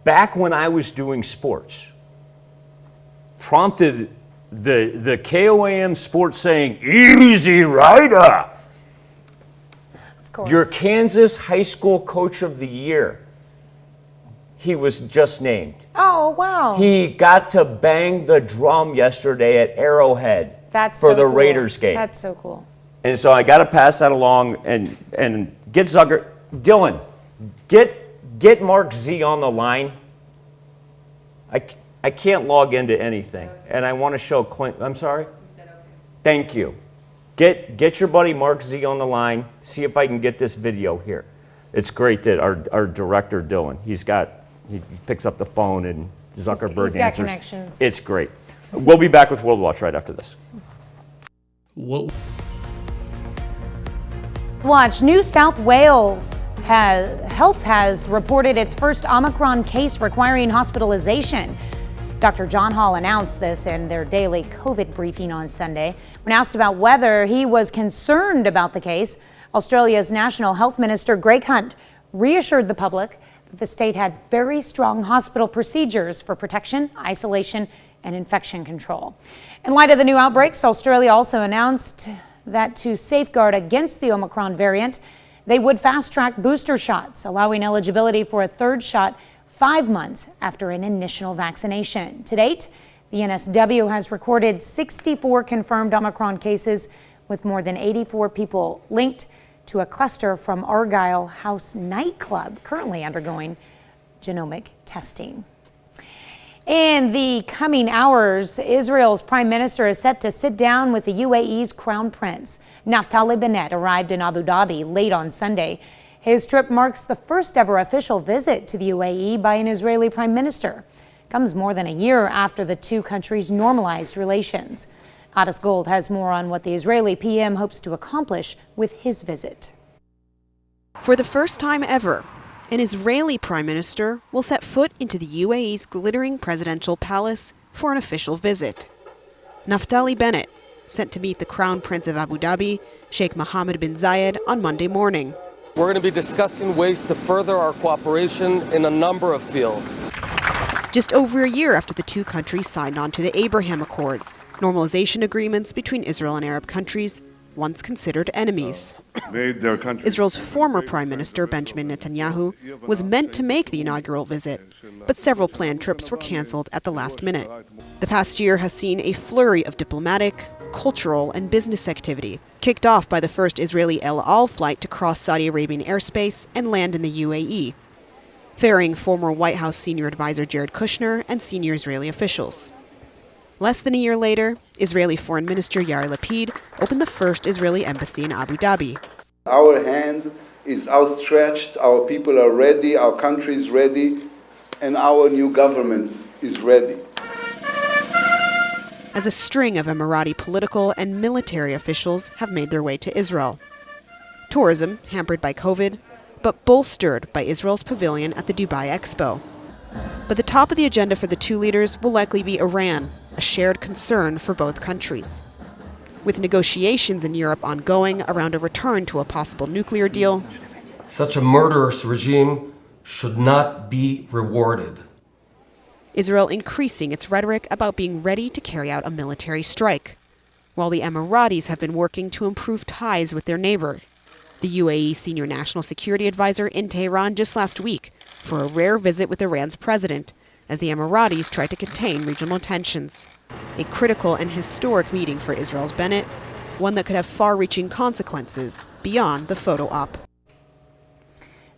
back when I was doing sports, prompted the KOAM sports saying, "Easy, Ryder." Your Kansas High School Coach of the Year. He was just named. Oh, wow. He got to bang the drum yesterday at Arrowhead for the Raiders game. That's so cool. And so I got to pass that along and get Dylan, get Mark Z on the line. I can't log into anything, and I want to show Clint. I'm sorry? Thank you. Get your buddy Mark Z on the line. See if I can get this video here. It's great that our director Dylan, he picks up the phone and Zuckerberg he's got answers. Connections. It's great. We'll be back with World Watch right after this. Watch. New South Wales Health has reported its first Omicron case requiring hospitalization. Dr. John Hall announced this in their daily COVID briefing on Sunday. When asked about whether he was concerned about the case, Australia's National Health Minister Greg Hunt reassured the public that the state had very strong hospital procedures for protection, isolation, and infection control. In light of the new outbreaks, Australia also announced that to safeguard against the Omicron variant, they would fast-track booster shots, allowing eligibility for a third shot 5 months after an initial vaccination. To date, the NSW has recorded 64 confirmed Omicron cases, with more than 84 people linked to a cluster from Argyle House nightclub, currently undergoing genomic testing. In the coming hours, Israel's prime minister is set to sit down with the UAE's crown prince. Naftali Bennett arrived in Abu Dhabi late on Sunday. His trip marks the first ever official visit to the UAE by an Israeli prime minister. Comes more than a year after the two countries normalized relations. Addis Gold has more on what the Israeli PM hopes to accomplish with his visit. For the first time ever, an Israeli prime minister will set foot into the UAE's glittering presidential palace for an official visit. Naftali Bennett, sent to meet the Crown Prince of Abu Dhabi, Sheikh Mohammed bin Zayed, on Monday morning. We're going to be discussing ways to further our cooperation in a number of fields. Just over a year after the two countries signed on to the Abraham Accords, normalization agreements between Israel and Arab countries, once considered enemies. Israel's former Prime Minister Benjamin Netanyahu was meant to make the inaugural visit, but several planned trips were canceled at the last minute. The past year has seen a flurry of diplomatic, cultural, and business activity, kicked off by the first Israeli El Al flight to cross Saudi Arabian airspace and land in the UAE, ferrying former White House senior advisor Jared Kushner and senior Israeli officials. Less than a year later, Israeli Foreign Minister Yair Lapid opened the first Israeli embassy in Abu Dhabi. Our hand is outstretched, our people are ready, our country is ready, and our new government is ready. As a string of Emirati political and military officials have made their way to Israel. Tourism hampered by COVID, but bolstered by Israel's pavilion at the Dubai Expo. But the top of the agenda for the two leaders will likely be Iran, a shared concern for both countries. With negotiations in Europe ongoing around a return to a possible nuclear deal, Such a murderous regime should not be rewarded. Israel increasing its rhetoric about being ready to carry out a military strike, while the Emiratis have been working to improve ties with their neighbor. The UAE senior national security advisor in Tehran just last week for a rare visit with Iran's president, as the Emiratis try to contain regional tensions. A critical and historic meeting for Israel's Bennett, one that could have far-reaching consequences beyond the photo op.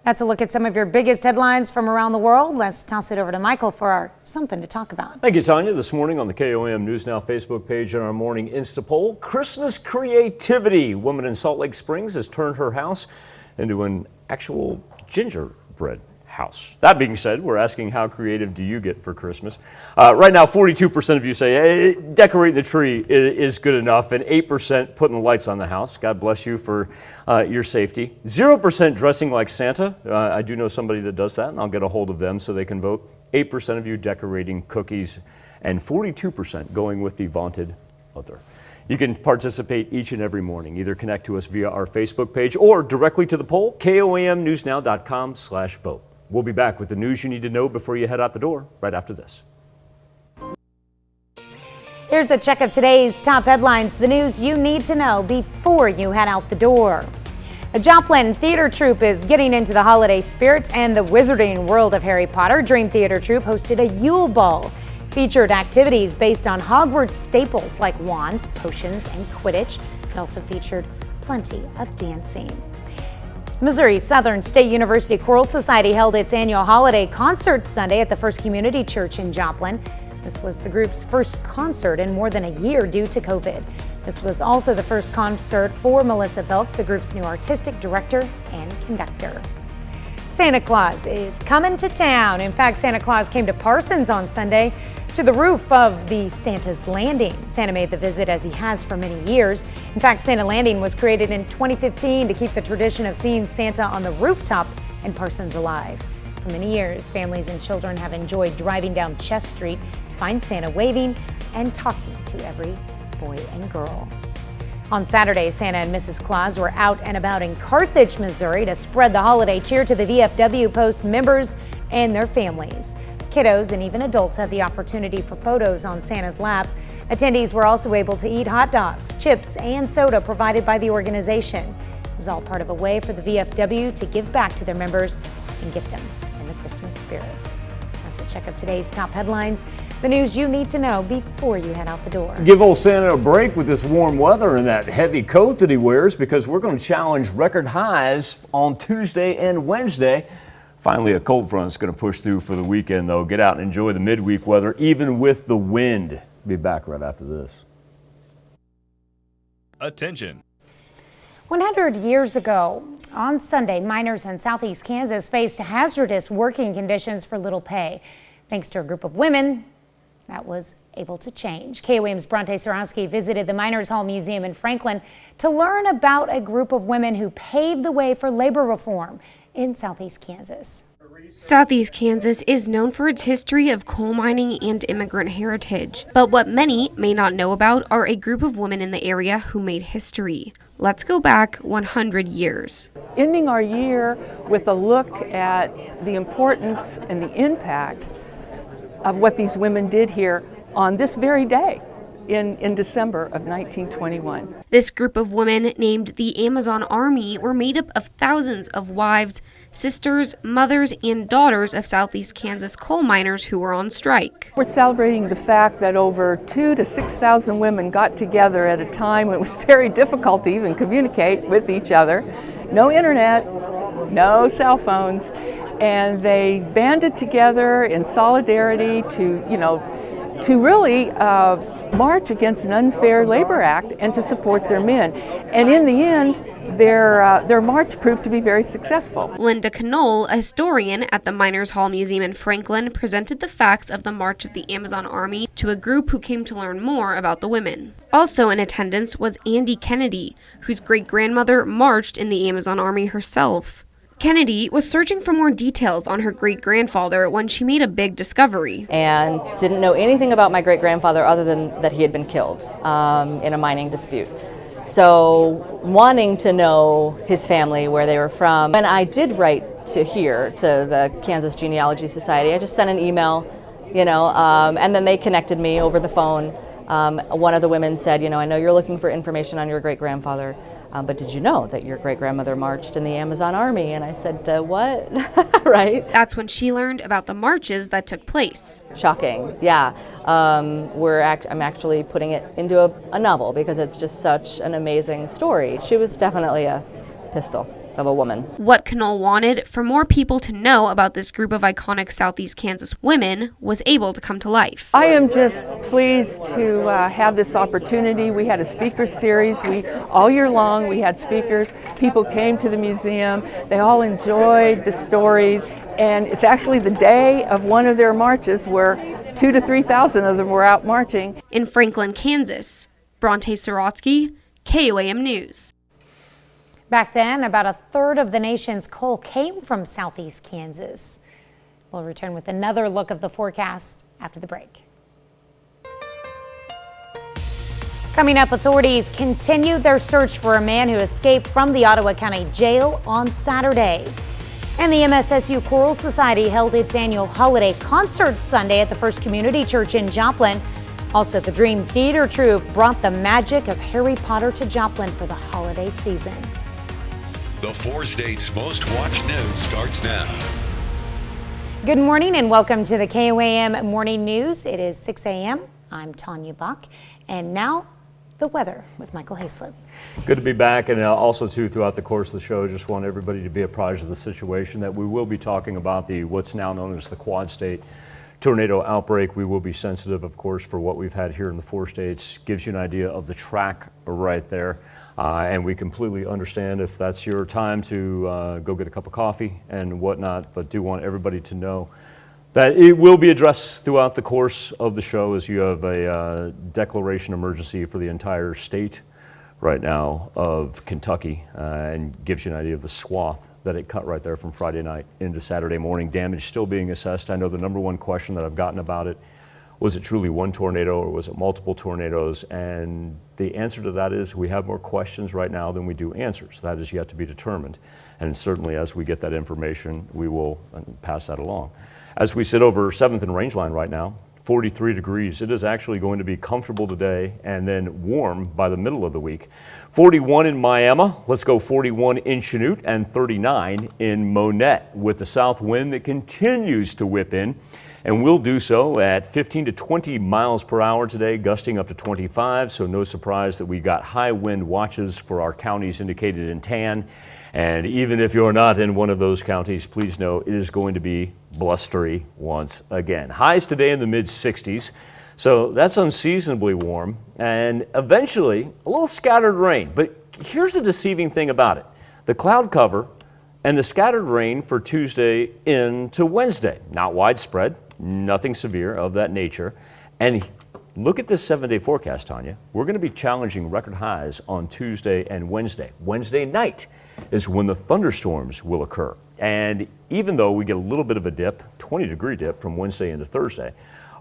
That's a look at some of your biggest headlines from around the world. Let's toss it over to Michael for our Something to Talk About. Thank you, Tanya. This morning on the KOAM News Now Facebook page and our morning Insta poll, Christmas creativity. Woman in Salt Lake Springs has turned her house into an actual gingerbread house. That being said, we're asking how creative do you get for Christmas? Right now, 42% of you say hey, decorating the tree is good enough, and 8% putting the lights on the house. God bless you for your safety. 0% dressing like Santa. I do know somebody that does that, and I'll get a hold of them so they can vote. 8% of you decorating cookies, and 42% going with the vaunted other. You can participate each and every morning. Either connect to us via our Facebook page or directly to the poll, KOAMnewsnow.com/vote. We'll be back with the news you need to know before you head out the door right after this. Here's a check of today's top headlines, the news you need to know before you head out the door. A Joplin theater troupe is getting into the holiday spirit, and the wizarding world of Harry Potter Dream Theater Troupe hosted a Yule Ball. Featured activities based on Hogwarts staples like wands, potions, and Quidditch. It also featured plenty of dancing. Missouri Southern State University Choral Society held its annual holiday concert Sunday at the First Community Church in Joplin. This was the group's first concert in more than a year due to COVID. This was also the first concert for Melissa Belk, the group's new artistic director and conductor. Santa Claus is coming to town. In fact, Santa Claus came to Parsons on Sunday to the roof of the Santa's Landing. Santa made the visit as he has for many years. In fact, Santa Landing was created in 2015 to keep the tradition of seeing Santa on the rooftop in Parsons alive. For many years, families and children have enjoyed driving down Chess Street to find Santa waving and talking to every boy and girl. On Saturday, Santa and Mrs. Claus were out and about in Carthage, Missouri to spread the holiday cheer to the VFW Post members and their families. Kiddos and even adults had the opportunity for photos on Santa's lap. Attendees were also able to eat hot dogs, chips, and soda provided by the organization. It was all part of a way for the VFW to give back to their members and get them in the Christmas spirit. That's a check of today's top headlines, the news you need to know before you head out the door. Give old Santa a break with this warm weather and that heavy coat that he wears, because we're going to challenge record highs on Tuesday and Wednesday. Finally, a cold front is going to push through for the weekend, though. Get out and enjoy the midweek weather, even with the wind. Be back right after this. Attention. 100 years ago, on Sunday, miners in southeast Kansas faced hazardous working conditions for little pay. Thanks to a group of women, that was able to change. KOAM's Bronte Sorowski visited the Miners Hall Museum in Franklin to learn about a group of women who paved the way for labor reform in southeast Kansas. Southeast Kansas is known for its history of coal mining and immigrant heritage. But what many may not know about are a group of women in the area who made history. Let's go back 100 years. Ending our year with a look at the importance and the impact of what these women did here on this very day in December of 1921. This group of women, named the Amazon Army, were made up of thousands of wives, sisters, mothers, and daughters of southeast Kansas coal miners who were on strike. We're celebrating the fact that over 2,000 to 6,000 women got together at a time when it was very difficult to even communicate with each other. No internet, no cell phones, and they banded together in solidarity to really march against an unfair labor act and to support their men. And in the end, their march proved to be very successful. Linda Knoll, a historian at the Miners Hall Museum in Franklin, presented the facts of the March of the Amazon Army to a group who came to learn more about the women. Also in attendance was Andy Kennedy, whose great-grandmother marched in the Amazon Army herself. Kennedy was searching for more details on her great-grandfather when she made a big discovery. And didn't know anything about my great-grandfather other than that he had been killed in a mining dispute. So wanting to know his family, where they were from. When I did write to the Kansas Genealogy Society, I just sent an email, and then they connected me over the phone. One of the women said, I know you're looking for information on your great-grandfather. But did you know that your great-grandmother marched in the Amazon Army? And I said, the what? Right? That's when she learned about the marches that took place. Shocking, yeah. I'm actually putting it into a novel because it's just such an amazing story. She was definitely a pistol of a woman. What Knoll wanted for more people to know about this group of iconic southeast Kansas women was able to come to life. I am just pleased to have this opportunity. We had a speaker series. All year long we had speakers. People came to the museum. They all enjoyed the stories. And it's actually the day of one of their marches where 2,000 to 3,000 of them were out marching. In Franklin, Kansas, Bronte Sorowski, KOAM News. Back then, about a third of the nation's coal came from southeast Kansas. We'll return with another look of the forecast after the break. Coming up, authorities continue their search for a man who escaped from the Ottawa County Jail on Saturday. And the MSSU Choral Society held its annual holiday concert Sunday at the First Community Church in Joplin. Also, the Dream Theater Troupe brought the magic of Harry Potter to Joplin for the holiday season. The 4 states' most watched news starts now. Good morning and welcome to the KOAM Morning News. It is 6 a.m. I'm Tanya Buck, and now the weather with Michael Hayslip. Good to be back, and also too throughout the course of the show, just want everybody to be apprised of the situation that we will be talking about what's now known as the Quad State tornado outbreak. We will be sensitive, of course, for what we've had here in the 4 states. Gives you an idea of the track right there. And we completely understand if that's your time to go get a cup of coffee and whatnot, but do want everybody to know that it will be addressed throughout the course of the show, as you have a declaration emergency for the entire state right now of Kentucky, and gives you an idea of the swath that it cut right there from Friday night into Saturday morning. Damage still being assessed. I know the number one question that I've gotten about it, was it truly one tornado or was it multiple tornadoes? And the answer to that is we have more questions right now than we do answers. That is yet to be determined. And certainly as we get that information, we will pass that along. As we sit over 7th and Rangeline right now, 43 degrees. It is actually going to be comfortable today and then warm by the middle of the week. 41 in Miami, let's go 41 in Chanute, and 39 in Monette, with the south wind that continues to whip in And we'll do so at 15 to 20 miles per hour today, gusting up to 25. So no surprise that we got high wind watches for our counties indicated in tan. And even if you're not in one of those counties, please know it is going to be blustery once again. Highs today in the mid 60s. So that's unseasonably warm, and eventually a little scattered rain. But here's the deceiving thing about it. The cloud cover and the scattered rain for Tuesday into Wednesday. Not widespread, nothing severe of that nature. And look at this 7-day forecast, Tanya. We're going to be challenging record highs on Tuesday and Wednesday. Wednesday night is when the thunderstorms will occur. And even though we get a little bit of a dip, 20-degree dip from Wednesday into Thursday,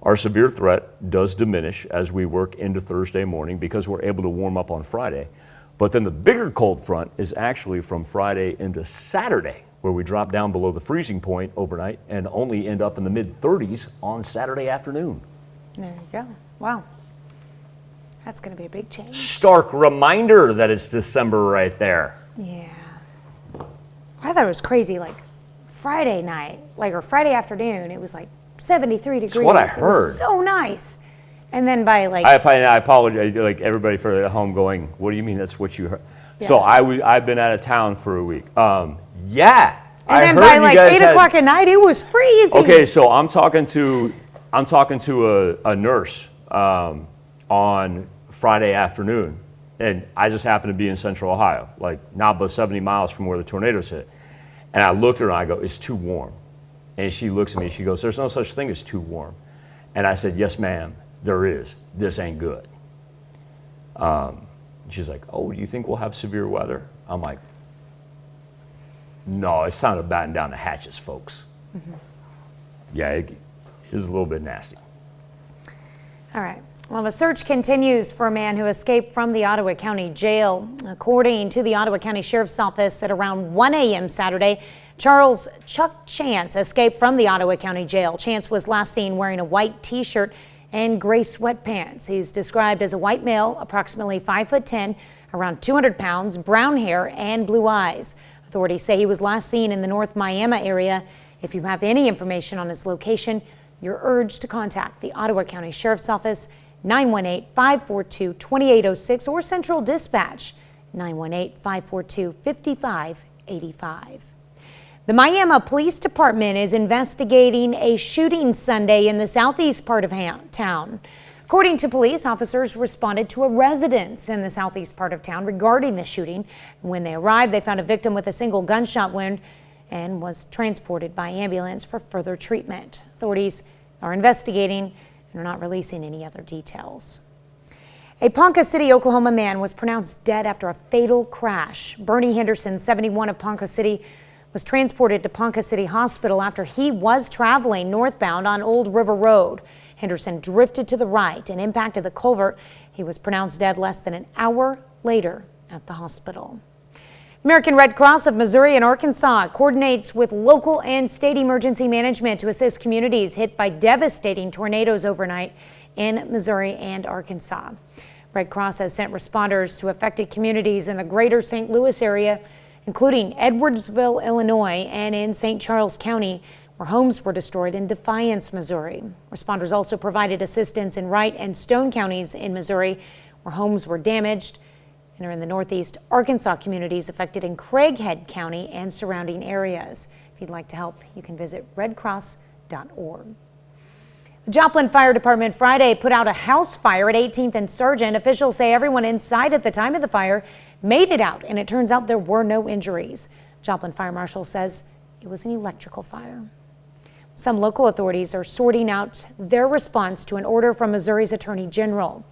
our severe threat does diminish as we work into Thursday morning because we're able to warm up on Friday. But then the bigger cold front is actually from Friday into Saturday, where we drop down below the freezing point overnight and only end up in the mid-30s on Saturday afternoon. There you go. Wow. That's going to be a big change. Stark reminder that it's December right there. Yeah. I thought it was crazy, like Friday night, or Friday afternoon, it was like 73 degrees. That's what I heard. It was so nice. And then by I apologize, like everybody for at home going, what do you mean that's what you heard? Yeah. So I've been out of town for a week. Yeah. And then by like 8 o'clock at night, it was freezing. Okay, so I'm talking to a nurse on Friday afternoon, and I just happened to be in Central Ohio, like not but 70 miles from where the tornadoes hit. And I looked at her and I go, it's too warm. And she looks at me, she goes, there's no such thing as too warm. And I said, yes, ma'am, there is. This ain't good. She's like, oh, do you think we'll have severe weather? I'm like, no, it's time to batten down the hatches, folks. Mm-hmm. Yeah, it is a little bit nasty. All right. Well, the search continues for a man who escaped from the Ottawa County Jail. According to the Ottawa County Sheriff's Office, at around 1 a.m. Saturday, Charles Chuck Chance escaped from the Ottawa County Jail. Chance was last seen wearing a white T-shirt and gray sweatpants. He's described as a white male, approximately 5'10", around 200 pounds, brown hair, and blue eyes. Authorities say he was last seen in the North Miami area. If you have any information on his location, you're urged to contact the Ottawa County Sheriff's Office, 918-542-2806, or Central Dispatch, 918-542-5585. The Miami Police Department is investigating a shooting Sunday in the southeast part of town. According to police, officers responded to a residence in the southeast part of town regarding the shooting. When they arrived, they found a victim with a single gunshot wound and was transported by ambulance for further treatment. Authorities are investigating and are not releasing any other details. A Ponca City, Oklahoma man was pronounced dead after a fatal crash. Bernie Henderson, 71, of Ponca City, was transported to Ponca City Hospital after he was traveling northbound on Old River Road. Henderson drifted to the right and impacted the culvert. He was pronounced dead less than an hour later at the hospital. American Red Cross of Missouri and Arkansas coordinates with local and state emergency management to assist communities hit by devastating tornadoes overnight in Missouri and Arkansas. Red Cross has sent responders to affected communities in the greater St. Louis area, including Edwardsville, Illinois, and in St. Charles County, where homes were destroyed in Defiance, Missouri. Responders also provided assistance in Wright and Stone counties in Missouri, where homes were damaged, and are in the northeast Arkansas communities affected in Craighead County and surrounding areas. If you'd like to help, you can visit redcross.org. The Joplin Fire Department Friday put out a house fire at 18th and Sargent. Officials say everyone inside at the time of the fire made it out, and it turns out there were no injuries. Joplin Fire Marshal says it was an electrical fire. Some local authorities are sorting out their response to an order from Missouri's Attorney General.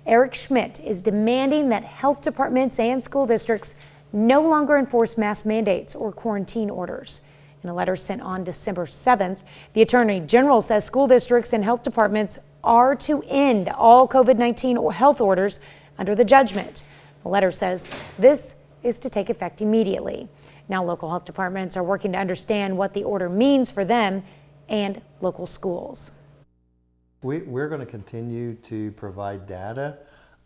Eric Schmidt is demanding that health departments and school districts no longer enforce mask mandates or quarantine orders. In a letter sent on December 7th, the Attorney General says school districts and health departments are to end all COVID-19 health orders under the judgment. The letter says this is to take effect immediately. Now local health departments are working to understand what the order means for them and local schools. We're going to continue to provide data,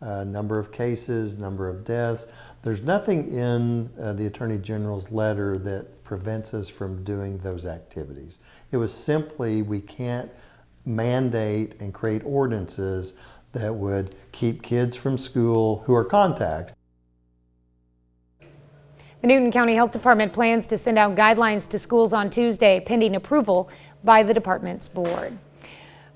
number of cases, number of deaths. There's nothing in the Attorney General's letter that prevents us from doing those activities. It was simply we can't mandate and create ordinances that would keep kids from school who are contacts. The Newton County Health Department plans to send out guidelines to schools on Tuesday, pending approval by the department's board.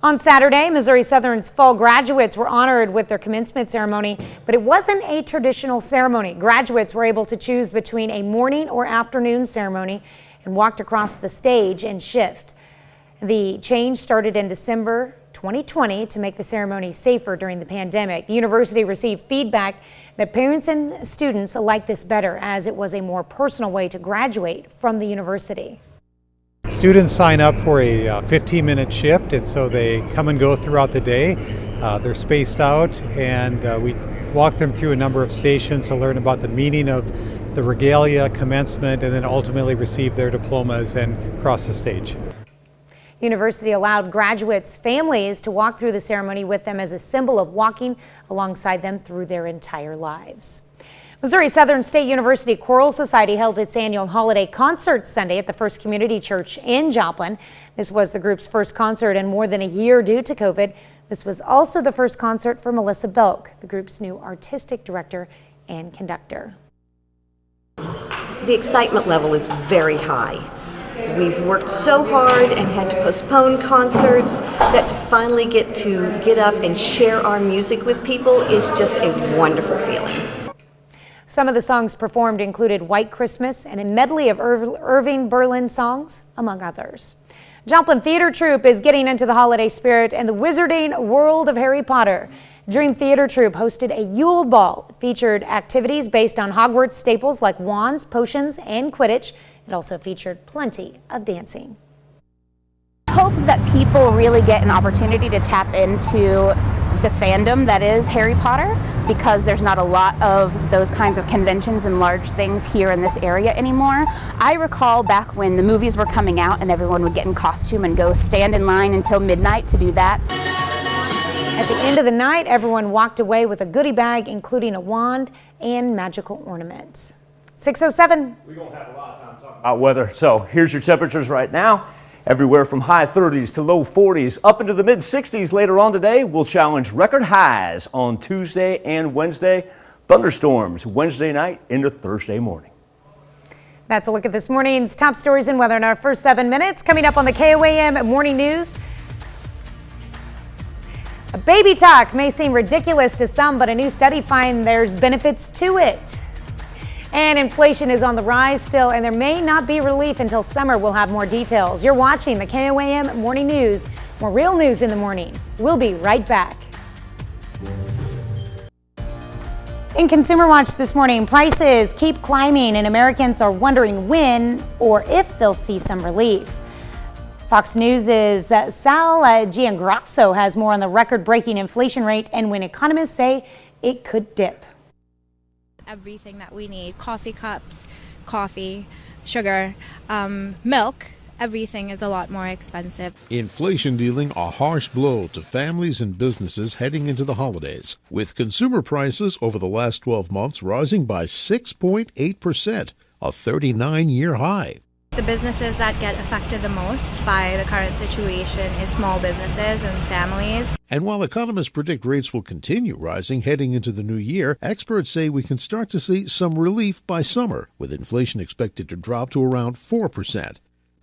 On Saturday, Missouri Southern's fall graduates were honored with their commencement ceremony, but it wasn't a traditional ceremony. Graduates were able to choose between a morning or afternoon ceremony and walked across the stage and shift. The change started in December 2020 to make the ceremony safer during the pandemic. The university received feedback that parents and students liked this better, as it was a more personal way to graduate from the university. Students sign up for a 15-minute shift, and so they come and go throughout the day. They're spaced out, and we walk them through a number of stations to learn about the meaning of the regalia, commencement, and then ultimately receive their diplomas and cross the stage. University allowed graduates' families to walk through the ceremony with them as a symbol of walking alongside them through their entire lives. Missouri Southern State University Choral Society held its annual holiday concert Sunday at the First Community Church in Joplin. This was the group's first concert in more than a year due to COVID. This was also the first concert for Melissa Belk, the group's new artistic director and conductor. The excitement level is very high. We've worked so hard and had to postpone concerts that to finally get up and share our music with people is just a wonderful feeling. Some of the songs performed included White Christmas and a medley of Irving Berlin songs, among others. Joplin Theater Troupe is getting into the holiday spirit and the wizarding world of Harry Potter. Dream Theater Troupe hosted a Yule Ball. It featured activities based on Hogwarts staples like wands, potions, and Quidditch. It also featured plenty of dancing. I hope that people really get an opportunity to tap into the fandom that is Harry Potter, because there's not a lot of those kinds of conventions and large things here in this area anymore. I recall back when the movies were coming out and everyone would get in costume and go stand in line until midnight to do that. At the end of the night, everyone walked away with a goodie bag, including a wand and magical ornaments. 6:07. We're going to have a lot of time talking about weather. So here's your temperatures right now. Everywhere from high 30s to low 40s up into the mid 60s later on today. We'll challenge record highs on Tuesday and Wednesday. Thunderstorms Wednesday night into Thursday morning. That's a look at this morning's top stories and weather in our first 7 minutes. Coming up on the KOAM Morning News. A baby talk may seem ridiculous to some, but a new study finds there's benefits to it. And inflation is on the rise still, and there may not be relief until summer. We'll have more details. You're watching the KOAM Morning News. More real news in the morning. We'll be right back. In Consumer Watch this morning, prices keep climbing and Americans are wondering when or if they'll see some relief. Fox News' Sal Giangrasso has more on the record-breaking inflation rate and when economists say it could dip. Everything that we need, coffee cups, coffee, sugar, milk, everything is a lot more expensive. Inflation dealing a harsh blow to families and businesses heading into the holidays, with consumer prices over the last 12 months rising by 6.8%, a 39-year high. The businesses that get affected the most by the current situation is small businesses and families. And while economists predict rates will continue rising heading into the new year, experts say we can start to see some relief by summer, with inflation expected to drop to around 4%.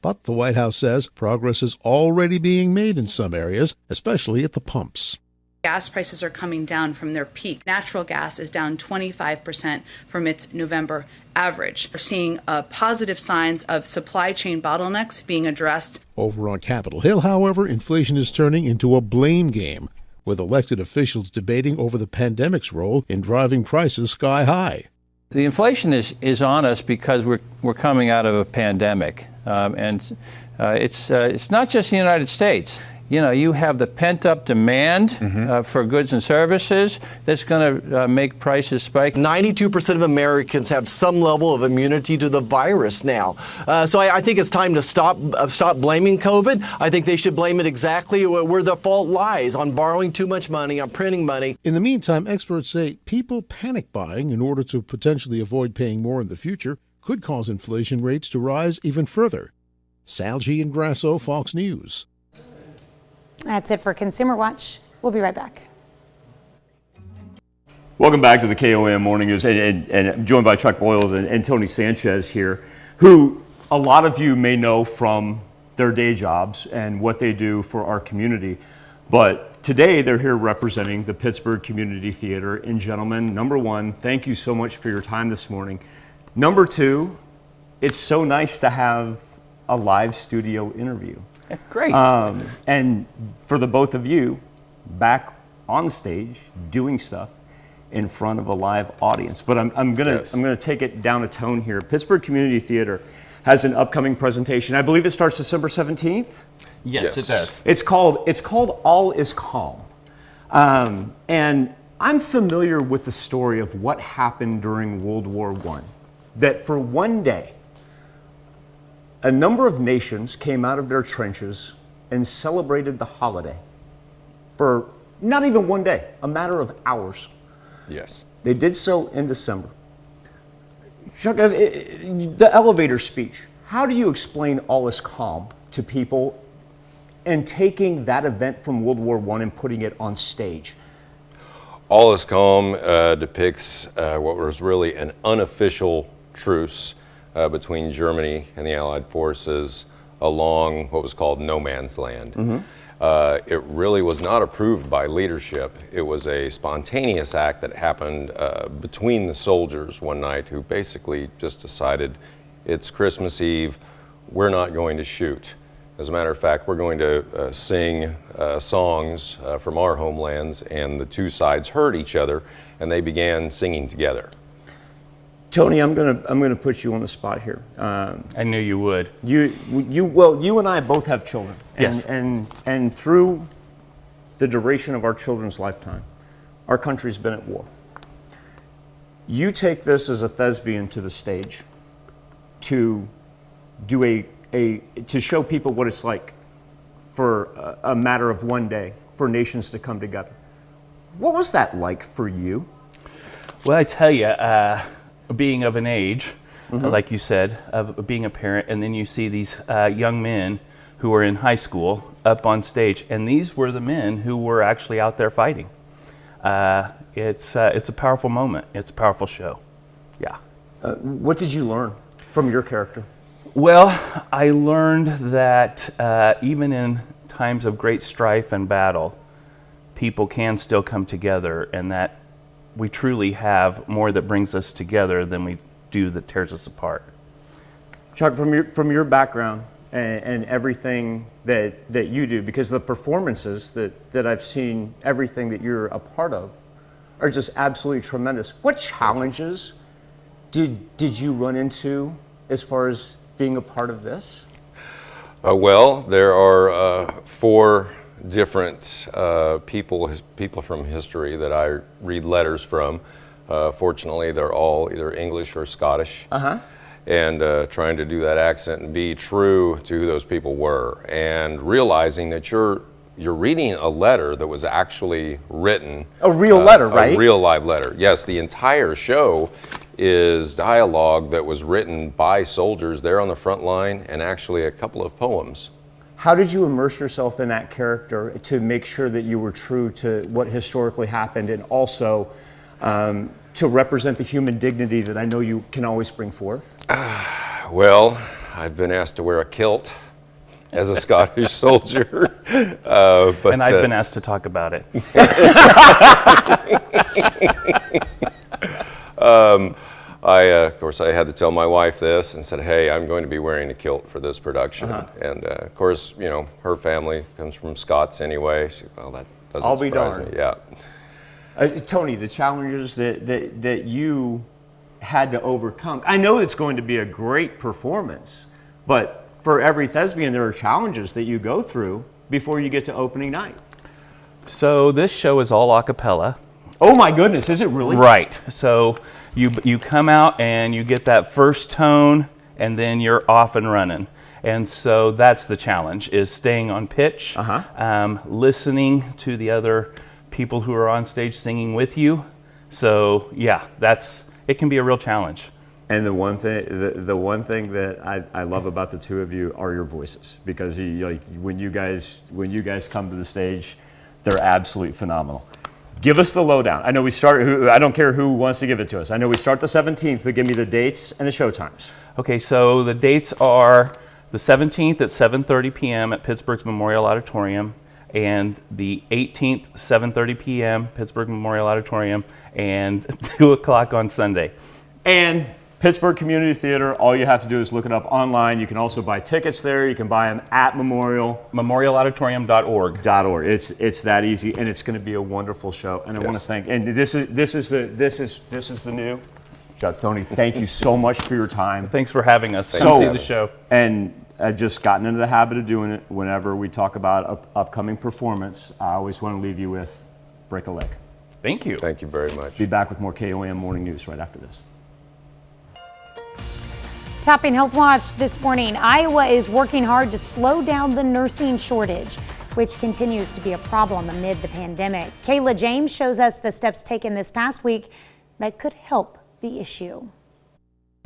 But the White House says progress is already being made in some areas, especially at the pumps. Gas prices are coming down from their peak. Natural gas is down 25% from its November average. We're seeing positive signs of supply chain bottlenecks being addressed. Over on Capitol Hill, however, inflation is turning into a blame game, with elected officials debating over the pandemic's role in driving prices sky high. The inflation is on us because we're coming out of a pandemic, and it's not just the United States. You know, you have the pent-up demand for goods and services that's going to make prices spike. 92% of Americans have some level of immunity to the virus now. So I think it's time to stop blaming COVID. I think they should blame it exactly where the fault lies, on borrowing too much money, on printing money. In the meantime, experts say people panic buying in order to potentially avoid paying more in the future could cause inflation rates to rise even further. Sal Giangrasso, Fox News. That's it for Consumer Watch. We'll be right back. Welcome back to the KOAM Morning News, and I'm joined by Chuck Boyle and Tony Sanchez here, who a lot of you may know from their day jobs and what they do for our community. But today they're here representing the Pittsburgh Community Theater. And gentlemen, number one, thank you so much for your time this morning. Number two, it's so nice to have a live studio interview. Great. And for the both of you, back on stage doing stuff in front of a live audience. But I'm gonna take it down a tone here. Pittsburgh Community Theater has an upcoming presentation. I believe it starts December 17th. Yes, it does. It's called All Is Calm. And I'm familiar with the story of what happened during World War I. That for one day, a number of nations came out of their trenches and celebrated the holiday for not even one day, a matter of hours. Yes. They did so in December. Chuck, the elevator speech, how do you explain All Is Calm to people and taking that event from World War I and putting it on stage? All Is Calm depicts what was really an unofficial truce between Germany and the Allied forces along what was called no man's land. Mm-hmm. It really was not approved by leadership. It was a spontaneous act that happened between the soldiers one night who basically just decided it's Christmas Eve, we're not going to shoot. As a matter of fact, we're going to sing songs from our homelands, and the two sides heard each other and they began singing together. Tony, I'm gonna put you on the spot here. I knew you would. You and I both have children. Yes. And through the duration of our children's lifetime, our country's been at war. You take this as a thespian to the stage to do to show people what it's like for a matter of one day for nations to come together. What was that like for you? Well, I tell you, being of an age, like you said, of being a parent, and then you see these young men who are in high school up on stage, and these were the men who were actually out there fighting. It's a powerful moment. It's a powerful show. Yeah. What did you learn from your character? Well, I learned that even in times of great strife and battle, people can still come together, and that we truly have more that brings us together than we do that tears us apart. Chuck, from your background and everything that you do, because the performances that I've seen, everything that you're a part of, are just absolutely tremendous. What challenges did you run into as far as being a part of this? Well, there are 4 different people from history that I read letters from. Fortunately, they're all either English or Scottish. And trying to do that accent and be true to who those people were, and realizing that you're reading a letter that was actually written. A real letter, right? A real live letter. Yes, the entire show is dialogue that was written by soldiers there on the front line, and actually a couple of poems. How did you immerse yourself in that character to make sure that you were true to what historically happened, and also to represent the human dignity that I know you can always bring forth? Well, I've been asked to wear a kilt as a Scottish soldier. But, and I've been asked to talk about it. Of course, I had to tell my wife this and said, hey, I'm going to be wearing a kilt for this production. And of course, you know, her family comes from Scots anyway. She, well, that doesn't I'll be surprise darned. me. Yeah. Tony, the challenges that you had to overcome. I know it's going to be a great performance, but for every thespian, there are challenges that you go through before you get to opening night. So this show is all a cappella. Oh my goodness, is it really? Right. So you come out and you get that first tone, and then you're off and running. And so that's the challenge, is staying on pitch, listening to the other people who are on stage singing with you. So yeah, it can be a real challenge. And the one thing that I love about the two of you are your voices, because when you guys come to the stage, they're absolutely phenomenal. Give us the lowdown. I know we start. I don't care who wants to give it to us. I know we start the 17th, but give me the dates and the show times. Okay, so the dates are the 17th at 7:30 p.m. at Pittsburgh's Memorial Auditorium, and the 18th, 7:30 p.m. Pittsburgh Memorial Auditorium, and 2 o'clock on Sunday. And Pittsburgh Community Theater, all you have to do is look it up online. You can also buy tickets there. You can buy them at memorialauditorium.org. It's that easy, and it's going to be a wonderful show. And I want to thank. And this is the new. Tony, thank you so much for your time. Thanks for having us. Come see the show. And I've just gotten into the habit of doing it. Whenever we talk about upcoming performance, I always want to leave you with break a leg. Thank you. Thank you very much. Be back with more KOAM Morning News right after this. Topping Health Watch this morning, Iowa is working hard to slow down the nursing shortage, which continues to be a problem amid the pandemic. Kayla James shows us the steps taken this past week that could help the issue.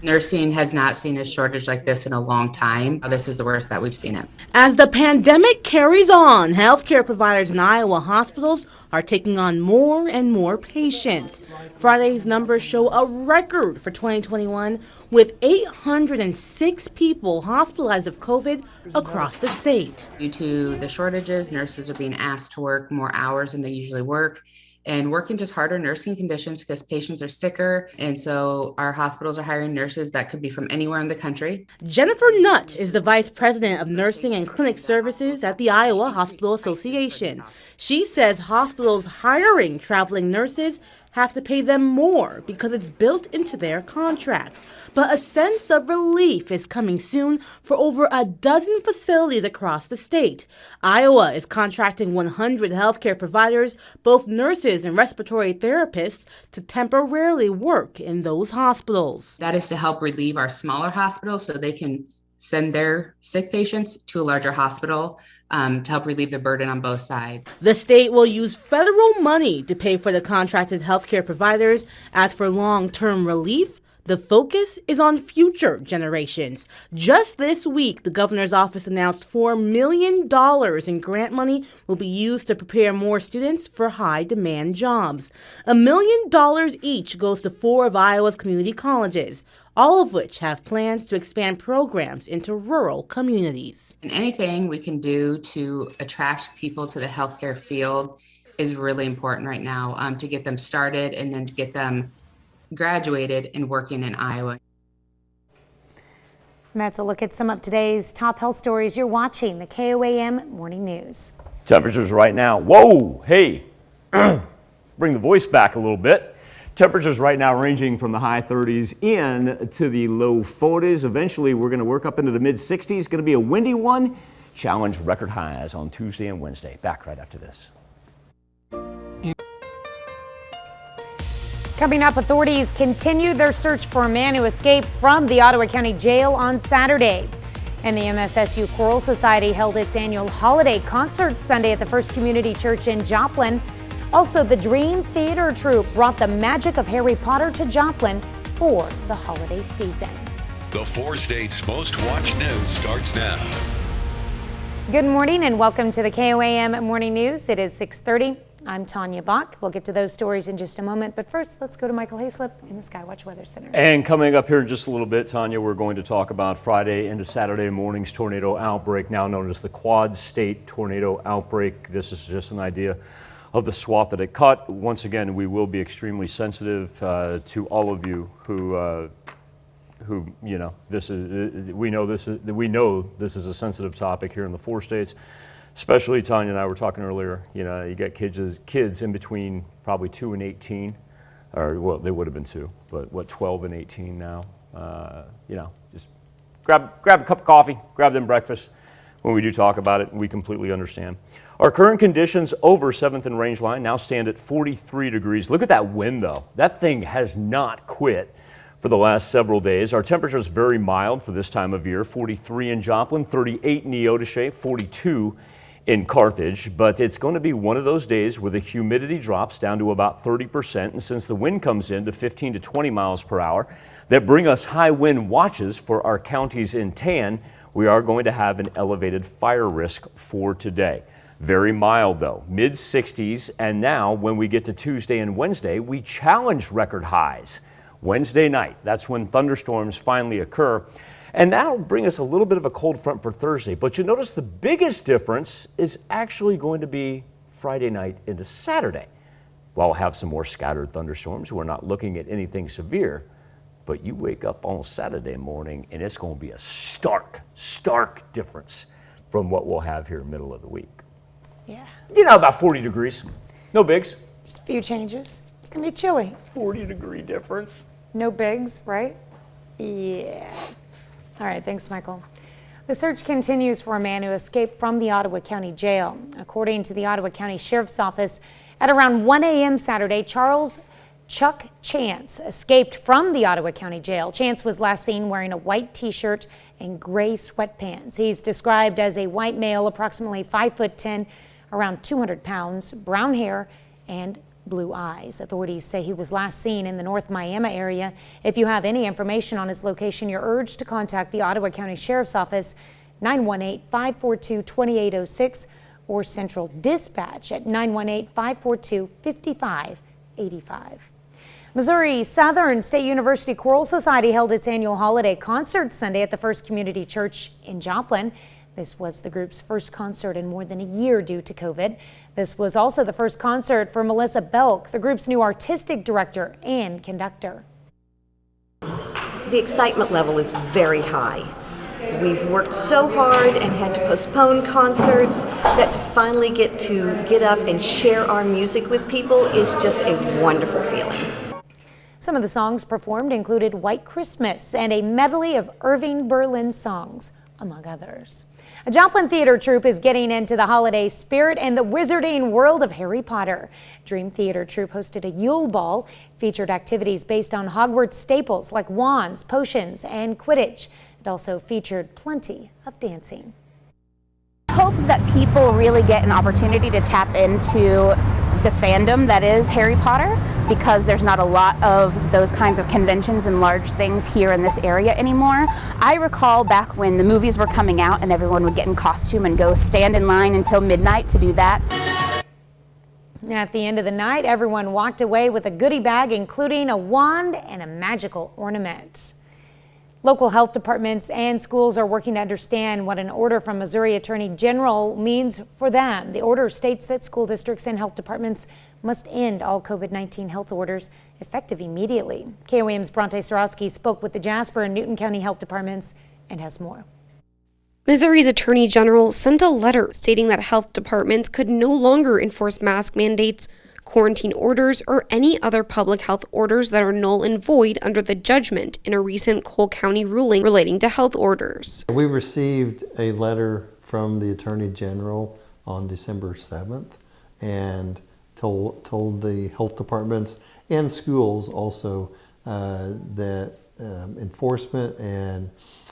Nursing has not seen a shortage like this in a long time. This is the worst that we've seen it. As the pandemic carries on, healthcare providers in Iowa hospitals are taking on more and more patients. Friday's numbers show a record for 2021 with 806 people hospitalized of COVID across the state. Due to the shortages, nurses are being asked to work more hours than they usually work, and working just harder nursing conditions because patients are sicker. And so our hospitals are hiring nurses that could be from anywhere in the country. Jennifer Nutt is the vice president of nursing and clinic services at the Iowa Hospital Association. She says hospitals hiring traveling nurses have to pay them more because it's built into their contract. But a sense of relief is coming soon for over a dozen facilities across the state. Iowa is contracting 100 healthcare providers, both nurses and respiratory therapists, to temporarily work in those hospitals. That is to help relieve our smaller hospitals so they can send their sick patients to a larger hospital to help relieve the burden on both sides. The state will use federal money to pay for the contracted healthcare providers. As for long-term relief, the focus is on future generations. Just this week, the governor's office announced $4 million in grant money will be used to prepare more students for high-demand jobs. $1 million each goes to 4 of Iowa's community colleges, all of which have plans to expand programs into rural communities. And anything we can do to attract people to the healthcare field is really important right now, to get them started and then to get them graduated and working in Iowa. And that's a look at some of today's top health stories. You're watching the KOAM Morning News. Temperatures right now. Whoa, hey, bring the voice back a little bit. Temperatures right now ranging from the high 30s in to the low 40s. Eventually, we're going to work up into the mid 60s. Going to be a windy one. Challenge record highs on Tuesday and Wednesday. Back right after this. Coming up, authorities continue their search for a man who escaped from the Ottawa County Jail on Saturday. And the MSSU Choral Society held its annual holiday concert Sunday at the First Community Church in Joplin. Also, the Dream Theater Troupe brought the magic of Harry Potter to Joplin for the holiday season. The 4 states' most watched news starts now. Good morning and welcome to the KOAM Morning News. It is 6:30. I'm Tanya Bach. We'll get to those stories in just a moment, but first let's go to Michael Hayslip in the Skywatch Weather Center. And coming up here in just a little bit, Tanya, we're going to talk about Friday into Saturday morning's tornado outbreak, now known as the Quad State Tornado Outbreak. This is just an idea of the swath that it cut. Once again, we will be extremely sensitive to all of you who you know, we know this is a sensitive topic here in the 4 states. Especially Tanya and I were talking earlier, you know, you got kids in between probably 2 and 18, or well, they would have been 2, but what, 12 and 18 now? You know, just grab a cup of coffee, grab them breakfast. When we do talk about it, we completely understand. Our current conditions over 7th and Range Line now stand at 43 degrees. Look at that wind though. That thing has not quit for the last several days. Our temperature is very mild for this time of year. 43 in Joplin, 38 in Neodesha, 42 in Carthage, but it's going to be one of those days where the humidity drops down to about 30%, and since the wind comes in to 15 to 20 miles per hour, that bring us high wind watches for our counties in tan, we are going to have an elevated fire risk for today. Very mild though, mid 60s, and now when we get to Tuesday and Wednesday, we challenge record highs. Wednesday night, that's when thunderstorms finally occur. And that'll bring us a little bit of a cold front for Thursday. But you notice the biggest difference is actually going to be Friday night into Saturday. Well, we'll have some more scattered thunderstorms. We're not looking at anything severe. But you wake up on Saturday morning and it's going to be a stark difference from what we'll have here middle of the week. Yeah. You know, about 40 degrees. No bigs. Just a few changes. It's going to be chilly. 40-degree difference. No bigs, right? Yeah. All right, thanks, Michael. The search continues for a man who escaped from the Ottawa County Jail. According to the Ottawa County Sheriff's Office, at around 1 a.m. Saturday, Charles Chuck Chance escaped from the Ottawa County Jail. Chance was last seen wearing a white t-shirt and gray sweatpants. He's described as a white male, approximately 5'10", around 200 pounds, brown hair, and blue eyes. Authorities say he was last seen in the North Miami area. If you have any information on his location, you're urged to contact the Ottawa County Sheriff's Office 918-542-2806 or Central Dispatch at 918-542-5585. Missouri Southern State University Choral Society held its annual holiday concert Sunday at the First Community Church in Joplin. This was the group's first concert in more than a year due to COVID. This was also the first concert for Melissa Belk, the group's new artistic director and conductor. The excitement level is very high. We've worked so hard and had to postpone concerts that to finally get up and share our music with people is just a wonderful feeling. Some of the songs performed included White Christmas and a medley of Irving Berlin songs, among others. A Joplin theater troupe is getting into the holiday spirit and the wizarding world of Harry Potter. Dream Theater Troupe hosted a Yule Ball, featured activities based on Hogwarts staples like wands, potions, and Quidditch. It also featured plenty of dancing. I hope that people really get an opportunity to tap into the fandom that is Harry Potter, because there's not a lot of those kinds of conventions and large things here in this area anymore. I recall back when the movies were coming out and everyone would get in costume and go stand in line until midnight to do that. At the end of the night, everyone walked away with a goodie bag, including a wand and a magical ornament. Local health departments and schools are working to understand what an order from Missouri Attorney General means for them. The order states that school districts and health departments must end all COVID-19 health orders effective immediately. KOAM's Bronte Sorotsky spoke with the Jasper and Newton County health departments and has more. Missouri's Attorney General sent a letter stating that health departments could no longer enforce mask mandates, quarantine orders, or any other public health orders that are null and void under the judgment in a recent Cole County ruling relating to health orders. We received a letter from the Attorney General on December 7th and told the health departments and schools also that enforcement and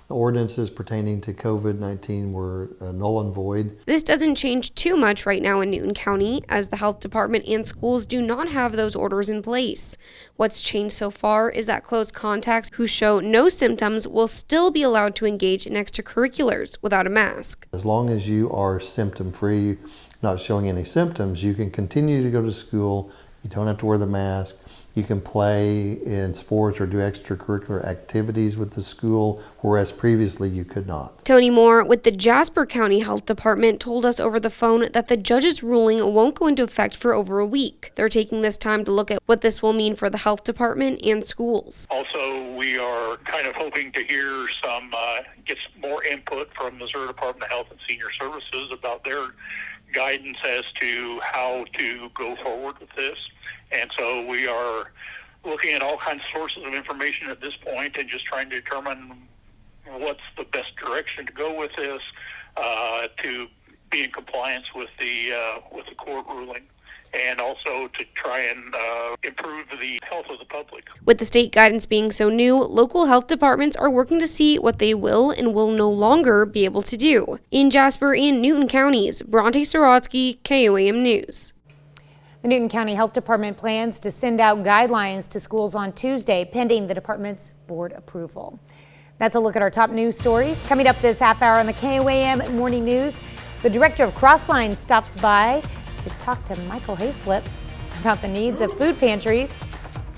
ordinances pertaining to COVID-19 were null and void. This doesn't change too much right now in Newton County, as the health department and schools do not have those orders in place. What's changed so far is that close contacts who show no symptoms will still be allowed to engage in extracurriculars without a mask. As long as you are symptom-free, not showing any symptoms, you can continue to go to school. You don't have to wear the mask. You can play in sports or do extracurricular activities with the school, whereas previously you could not. Tony Moore with the Jasper County Health Department told us over the phone that the judge's ruling won't go into effect for over a week. They're taking this time to look at what this will mean for the health department and schools. Also, we are kind of hoping to hear get more input from Missouri Department of Health and Senior Services about their guidance as to how to go forward with this. And so we are looking at all kinds of sources of information at this point and just trying to determine what's the best direction to go with this to be in compliance with the court ruling. and also to try and improve the health of the public. With the state guidance being so new, local health departments are working to see what they will and will no longer be able to do. In Jasper and Newton counties, Bronte Sorotsky, KOAM News. The Newton County Health Department plans to send out guidelines to schools on Tuesday, pending the department's board approval. That's a look at our top news stories. Coming up this half hour on the KOAM Morning News, the director of Crosslines stops by to talk to Michael Hayslip about the needs of food pantries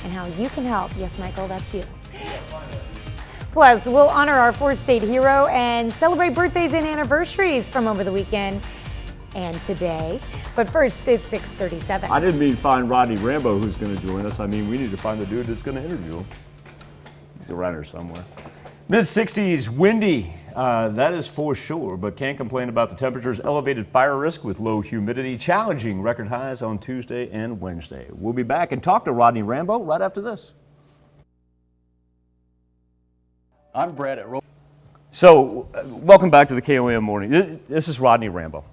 and how you can help. Yes, Michael, that's you. Plus, we'll honor our four-state hero and celebrate birthdays and anniversaries from over the weekend and today. But first, it's 6:37. I didn't mean find Rodney Rambo who's going to join us. I mean, we need to find the dude that's going to interview him. He's around here somewhere. Mid-60s, windy, that is for sure, but can't complain about the temperatures. Elevated fire risk with low humidity, challenging record highs on Tuesday and Wednesday. We'll be back and talk to Rodney Rambo right after this. I'm Brad at So, welcome back to the KOAM Morning. This is Rodney Rambo.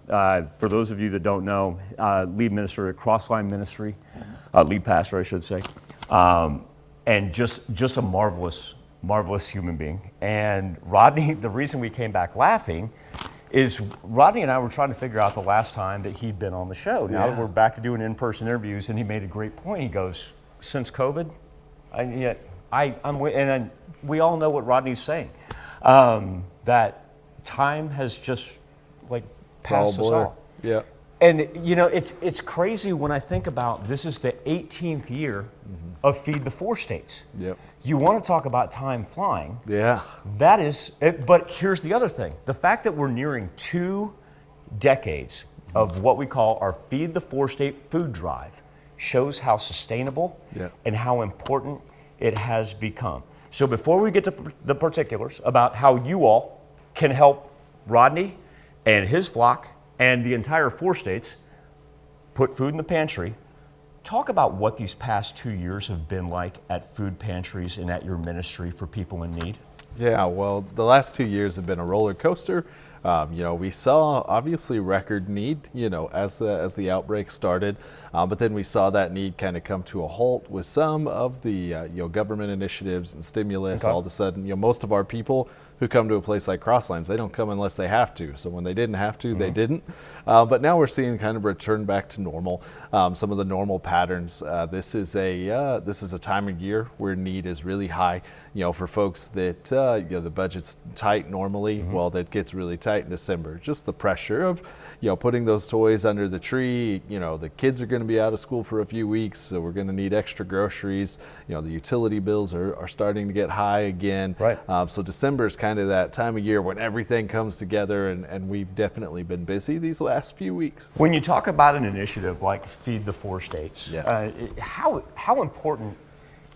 For those of you that don't know, lead minister at Crossline Ministry, lead pastor, I should say, and just a marvelous human being. And Rodney, the reason we came back laughing is Rodney and I were trying to figure out the last time that he'd been on the show. Now that we're back to doing in-person interviews, and he made a great point. He goes, since COVID, we all know what Rodney's saying. That time has just passed us all. Yeah. And it's crazy when I think about this is the 18th year of Feed the Four States. Yep. You want to talk about time flying. Yeah. That is it, but here's the other thing. The fact that we're nearing 2 decades of what we call our Feed the Four State food drive shows how sustainable and how important it has become. So before we get to the particulars about how you all can help Rodney and his flock and the entire 4 states put food in the pantry, talk about what these past 2 years have been like at food pantries and at your ministry for people in need. Yeah, well, the last 2 years have been a roller coaster. We saw obviously record need, as the outbreak started, but then we saw that need kind of come to a halt with some of the government initiatives and stimulus. All of a sudden, most of our people who come to a place like Crosslines, they don't come unless they have to. So when they didn't have to, they didn't. But now we're seeing kind of return back to normal. Some of the normal patterns. This is a time of year where need is really high. For folks that the budget's tight normally, well, that gets really tight in December. Just the pressure of putting those toys under the tree. The kids are going to be out of school for a few weeks, so we're going to need extra groceries. The utility bills are starting to get high again. Right. So December is kind of that time of year when everything comes together, and we've definitely been busy these last few weeks. When you talk about an initiative like Feed the Four States, how important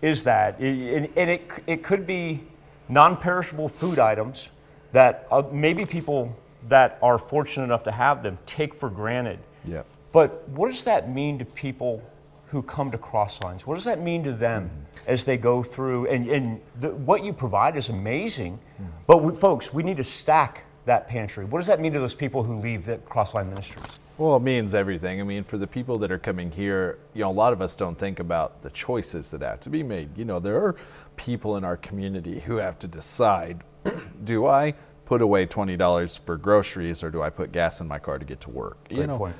is that? And it could be non-perishable food items that maybe people that are fortunate enough to have them take for granted. Yeah. But what does that mean to people who come to Crosslines? What does that mean to them as they go through? And what you provide is amazing, but folks, we need to stack that pantry. What does that mean to those people who leave the Crossline Ministries? Well, it means everything. I mean, for the people that are coming here, a lot of us don't think about the choices that have to be made. There are people in our community who have to decide, do I put away $20 for groceries, or do I put gas in my car to get to work? Great point.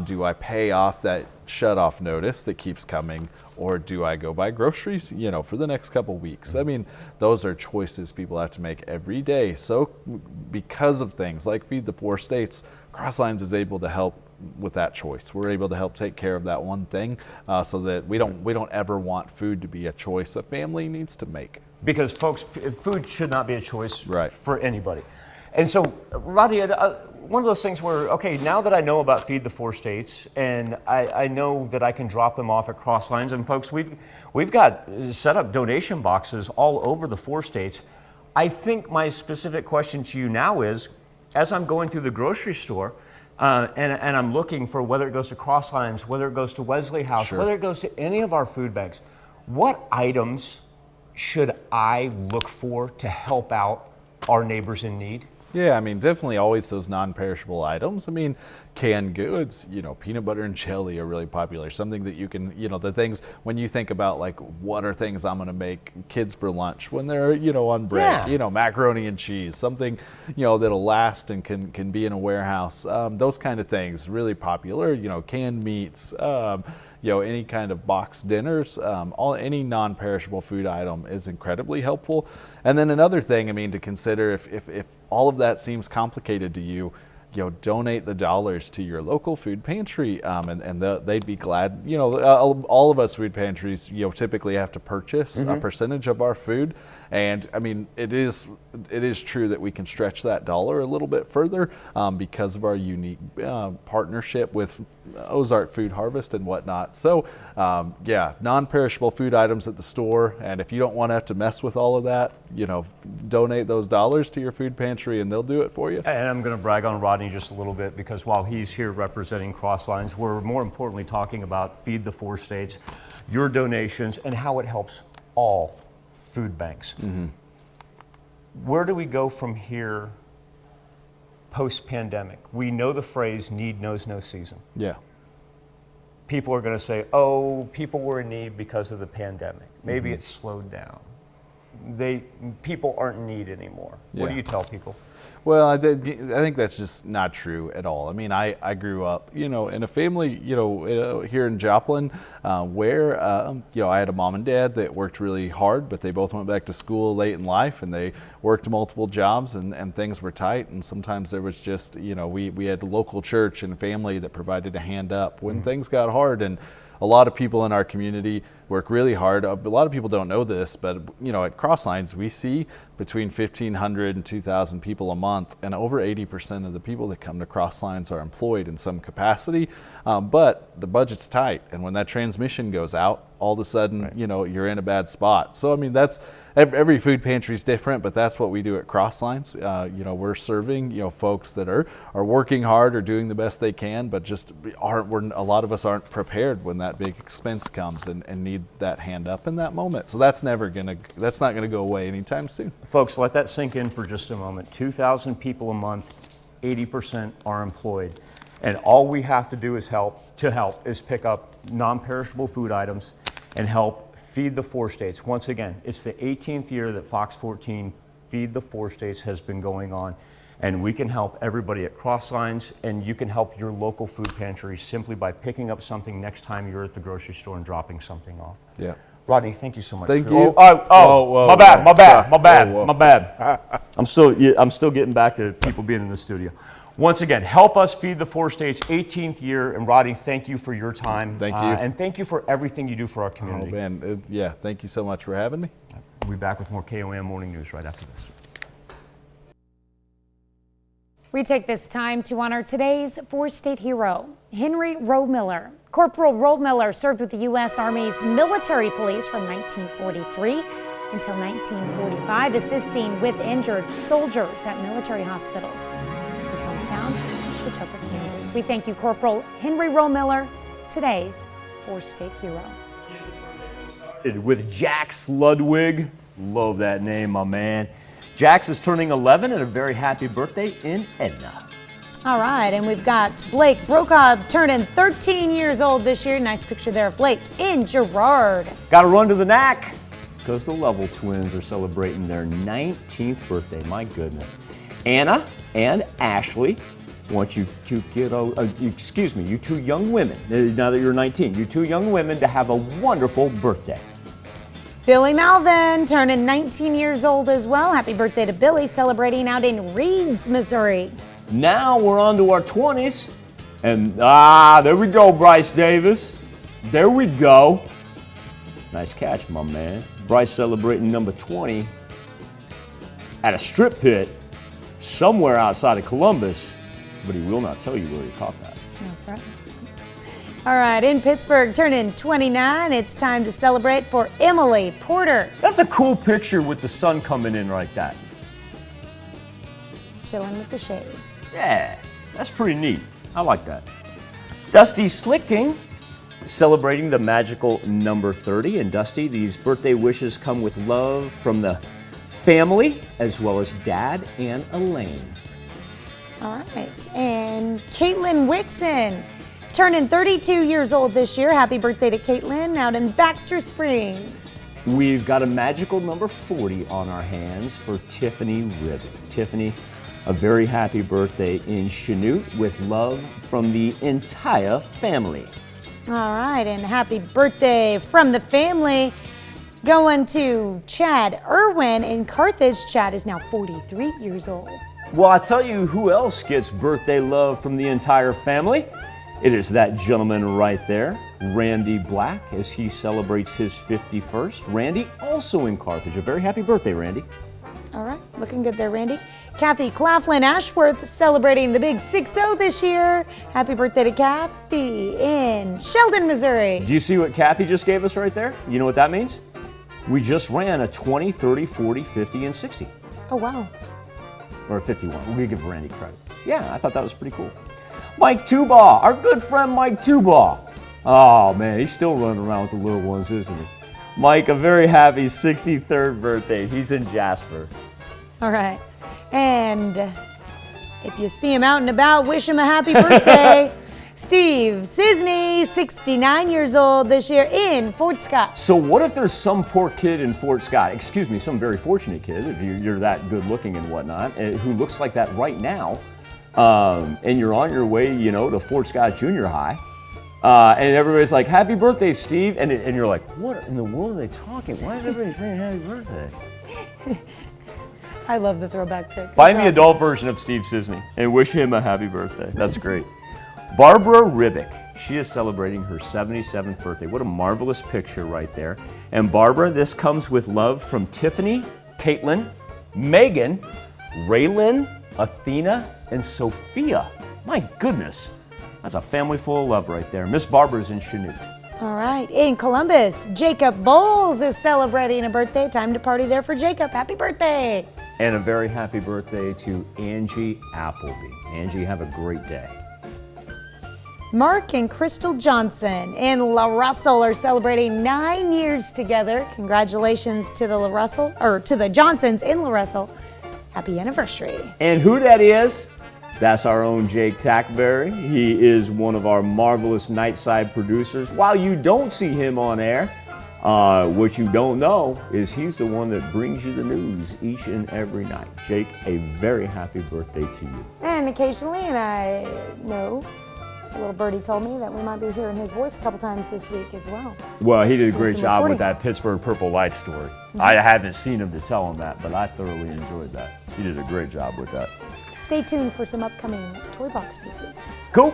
Do I pay off that shut-off notice that keeps coming, or do I go buy groceries, for the next couple weeks? I mean, those are choices people have to make every day. So because of things like Feed the Four States, Crosslines is able to help with that choice. We're able to help take care of that one thing, so that we don't ever want food to be a choice a family needs to make. Because folks, food should not be a choice for anybody. And so, Rodney, one of those things where, okay, now that I know about Feed the Four States, and I know that I can drop them off at Crosslines, and folks, we've got set up donation boxes all over the 4 states. I think my specific question to you now is, as I'm going through the grocery store, and I'm looking for whether it goes to Crosslines, whether it goes to Wesley House, whether it goes to any of our food banks, what items should I look for to help out our neighbors in need? Yeah, I mean, definitely always those non-perishable items. I mean, canned goods, peanut butter and jelly are really popular. Something that you can, the things when you think about like what are things I'm going to make kids for lunch when they're, on break, macaroni and cheese, something, that'll last and can be in a warehouse. Those kind of things really popular, canned meats, any kind of boxed dinners, any non-perishable food item is incredibly helpful. And then another thing, to consider if all of that seems complicated to you, donate the dollars to your local food pantry, and they'd be glad. All of us food pantries, typically have to purchase a percentage of our food, and it is true that we can stretch that dollar a little bit further because of our unique partnership with Ozark Food Harvest and whatnot. So, non-perishable food items at the store, and if you don't want to have to mess with all of that, donate those dollars to your food pantry, and they'll do it for you. And I'm going to brag on Rodney just a little bit, because while he's here representing Crosslines, we're more importantly talking about Feed the Four States, your donations, and how it helps all food banks. Where do we go from here post-pandemic? We know the phrase, need knows no season. Yeah. People are going to say, oh, people were in need because of the pandemic. Maybe it's slowed down. People aren't in need anymore. What do you tell people? Well, I think that's just not true at all. I grew up, in a family, here in Joplin, where, I had a mom and dad that worked really hard, but they both went back to school late in life, and they worked multiple jobs, and things were tight. And sometimes there was just, we had a local church and family that provided a hand up when things got hard. And a lot of people in our community work really hard. A lot of people don't know this, but at Crosslines, we see between 1,500 and 2,000 people a month, and over 80% of the people that come to Crosslines are employed in some capacity. But the budget's tight, and when that transmission goes out, all of a sudden, you're in a bad spot. So that's every food pantry is different, but that's what we do at Crosslines. We're serving folks that are working hard or doing the best they can, but just a lot of us aren't prepared when that big expense comes and need that hand up in that moment. So that's not gonna go away anytime soon. Folks, let that sink in for just a moment. 2,000 people a month, 80% are employed. And all we have to do is pick up non-perishable food items and help feed the four states. Once again, it's the 18th year that Fox 14 Feed the Four States has been going on. And we can help everybody at Crosslines, and you can help your local food pantry simply by picking up something next time you're at the grocery store and dropping something off. Yeah. Rodney, thank you so much. Thank you. My bad. I'm still getting back to people being in the studio. Once again, help us feed the four states, 18th year. And Rodney, thank you for your time. Thank you. And thank you for everything you do for our community. Oh, man. Thank you so much for having me. We'll be back with more KOAM Morning News right after this. We take this time to honor today's four-state hero, Henry Roemiller. Corporal Roemiller served with the U.S. Army's military police from 1943 until 1945, assisting with injured soldiers at military hospitals. His hometown, Chautauqua, Kansas. We thank you, Corporal Henry Roemiller, today's four-state hero. With Jax Ludwig, love that name, my man. Jax is turning 11 and a very happy birthday in Edna. All right, and we've got Blake Brokaw turning 13 years old this year. Nice picture there of Blake in Girard. Got to run to the knack because the Level twins are celebrating their 19th birthday. My goodness. Anna and Ashley want you to get, you two young women, now that you're 19, you two young women to have a wonderful birthday. Billy Malvin turning 19 years old as well. Happy birthday to Billy, celebrating out in Reeds, Missouri. Now we're on to our 20s. And there we go, Bryce Davis. There we go. Nice catch, my man. Bryce celebrating number 20 at a strip pit somewhere outside of Columbus, but he will not tell you where he caught that. That's right. All right, in Pittsburgh, turning 29, it's time to celebrate for Emily Porter. That's a cool picture with the sun coming in like that. Chilling with the shades. Yeah, that's pretty neat. I like that. Dusty Slichting celebrating the magical number 30. And Dusty, these birthday wishes come with love from the family as well as Dad and Elaine. All right. And Caitlin Wixon, turning 32 years old this year. Happy birthday to Caitlin out in Baxter Springs. We've got a magical number 40 on our hands for Tiffany Ribbon. Tiffany, a very happy birthday in Chanute with love from the entire family. All right, and happy birthday from the family going to Chad Irwin in Carthage. Chad is now 43 years old. Well, I'll tell you who else gets birthday love from the entire family. It is that gentleman right there, Randy Black, as he celebrates his 51st. Randy, also in Carthage. A very happy birthday, Randy. All right, looking good there, Randy. Kathy Claflin Ashworth celebrating the big 6-0 this year. Happy birthday to Kathy in Sheldon, Missouri. Do you see what Kathy just gave us right there? You know what that means? We just ran a 20, 30, 40, 50, and 60. Oh, wow. Or 51. We're going to give Randy credit. Yeah, I thought that was pretty cool. Mike Tubaugh, our good friend Mike Tubaugh. Oh, man, he's still running around with the little ones, isn't he? Mike, a very happy 63rd birthday. He's in Jasper. All right. And if you see him out and about, wish him a happy birthday. Steve Cisney, 69 years old this year in Fort Scott. So what if there's some poor kid in Fort Scott, excuse me, some very fortunate kid, if you're that good looking and whatnot, who looks like that right now, and you're on your way, to Fort Scott Junior High, and everybody's like, happy birthday, Steve, and you're like, what in the world are they talking? Why is everybody saying happy birthday? I love the throwback pic. Find the adult version of Steve Cisney and wish him a happy birthday. That's great. Barbara Ribick, she is celebrating her 77th birthday. What a marvelous picture right there. And Barbara, this comes with love from Tiffany, Caitlin, Megan, Raylan, Athena, and Sophia. My goodness, that's a family full of love right there. Miss Barbara's in Chanute. All right, in Columbus, Jacob Bowles is celebrating a birthday. Time to party there for Jacob. Happy birthday. And a very happy birthday to Angie Appleby. Angie, have a great day. Mark and Crystal Johnson in La Russell are celebrating 9 years together. Congratulations to the Johnsons in La Russell. Happy anniversary. And who that is? That's our own Jake Tackberry. He is one of our marvelous Nightside producers. While you don't see him on air, what you don't know is he's the one that brings you the news each and every night. Jake, a very happy birthday to you. And occasionally, and I know, a little birdie told me that we might be hearing his voice a couple times this week as well. Well, he did a great some job reporting. with that Pittsburgh Purple Lights story. I haven't seen him to tell him that, but I thoroughly enjoyed that. He did a great job with that. Stay tuned for some upcoming Toy Box pieces. Cool.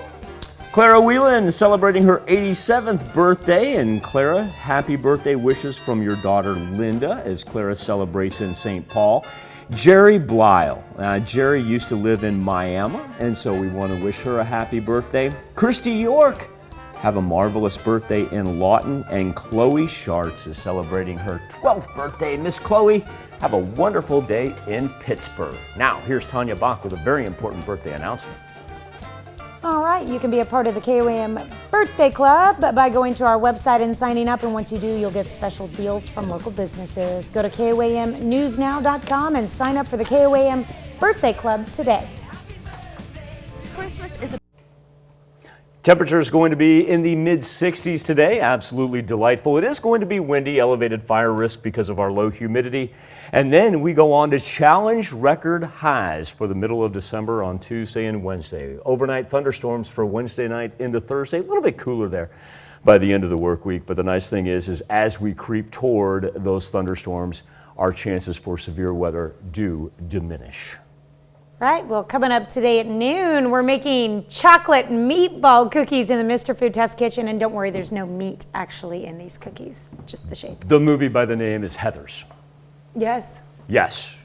Clara Whelan celebrating her 87th birthday. And Clara, happy birthday wishes from your daughter Linda as Clara celebrates in St. Paul. Jerry Blyle. Jerry used to live in Miami, and so we want to wish her a happy birthday. Christy York, have a marvelous birthday in Lawton. And Chloe Sharts is celebrating her 12th birthday. Miss Chloe, have a wonderful day in Pittsburgh. Now, here's Tanya Bach with a very important birthday announcement. All right, you can be a part of the KOAM Birthday Club by going to our website and signing up. And once you do, you'll get special deals from local businesses. Go to KOAMnewsnow.com and sign up for the KOAM Birthday Club today. Christmas is a Temperature is going to be in the mid-60s today. Absolutely delightful. It is going to be windy, elevated fire risk because of our low humidity. And then we go on to challenge record highs for the middle of December on Tuesday and Wednesday. Overnight thunderstorms for Wednesday night into Thursday. A little bit cooler there by the end of the work week. But the nice thing is as we creep toward those thunderstorms, our chances for severe weather do diminish. Right, well, coming up today at noon, we're making chocolate meatball cookies in the Mr. Food Test Kitchen. And don't worry, there's no meat actually in these cookies, just the shape. The movie by the name is Heathers. Yes. Yes.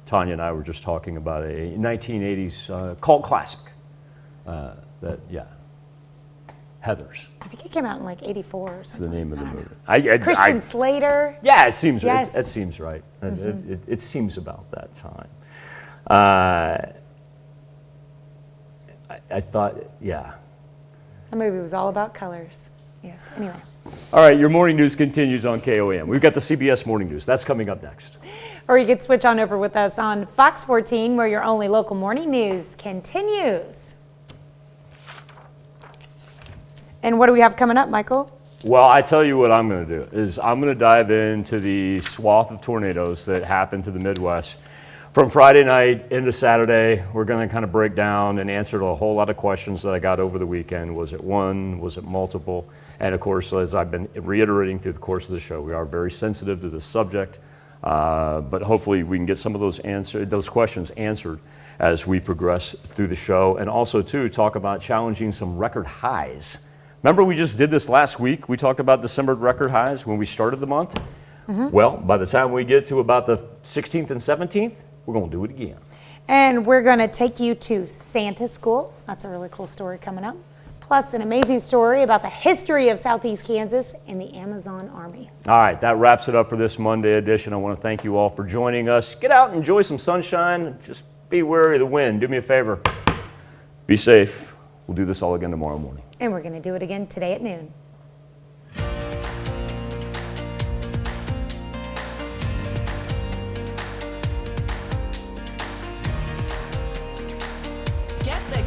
Tanya and I were just talking about a 1980s cult classic. Heathers. I think it came out in like 84 or something. It's the name of the movie. Christian Slater. Yeah, it seems right. Yes. That seems right. It seems about that time. I thought, yeah. The movie was all about colors. Yes, anyway. All right, your morning news continues on KOAM. We've got the CBS Morning News. That's coming up next. Or you could switch on over with us on Fox 14, where your only local morning news continues. And what do we have coming up, Michael? Well, I tell you what I'm going to do is I'm going to dive into the swath of tornadoes that happened to the Midwest. From Friday night into Saturday, we're going to kind of break down and answer a whole lot of questions that I got over the weekend. Was it one? Was it multiple? And of course, as I've been reiterating through the course of the show, we are very sensitive to this subject, but hopefully we can get some of those questions answered as we progress through the show, and also too talk about challenging some record highs. Remember, we just did this last week. We talked about December record highs when we started the month. Well, by the time we get to about the 16th and 17th, we're going to do it again. And we're going to take you to Santa School. That's a really cool story coming up. Plus an amazing story about the history of Southeast Kansas and the Amazon Army. All right, that wraps it up for this Monday edition. I want to thank you all for joining us. Get out and enjoy some sunshine. Just be wary of the wind. Do me a favor. Be safe. We'll do this all again tomorrow morning. And we're going to do it again today at noon.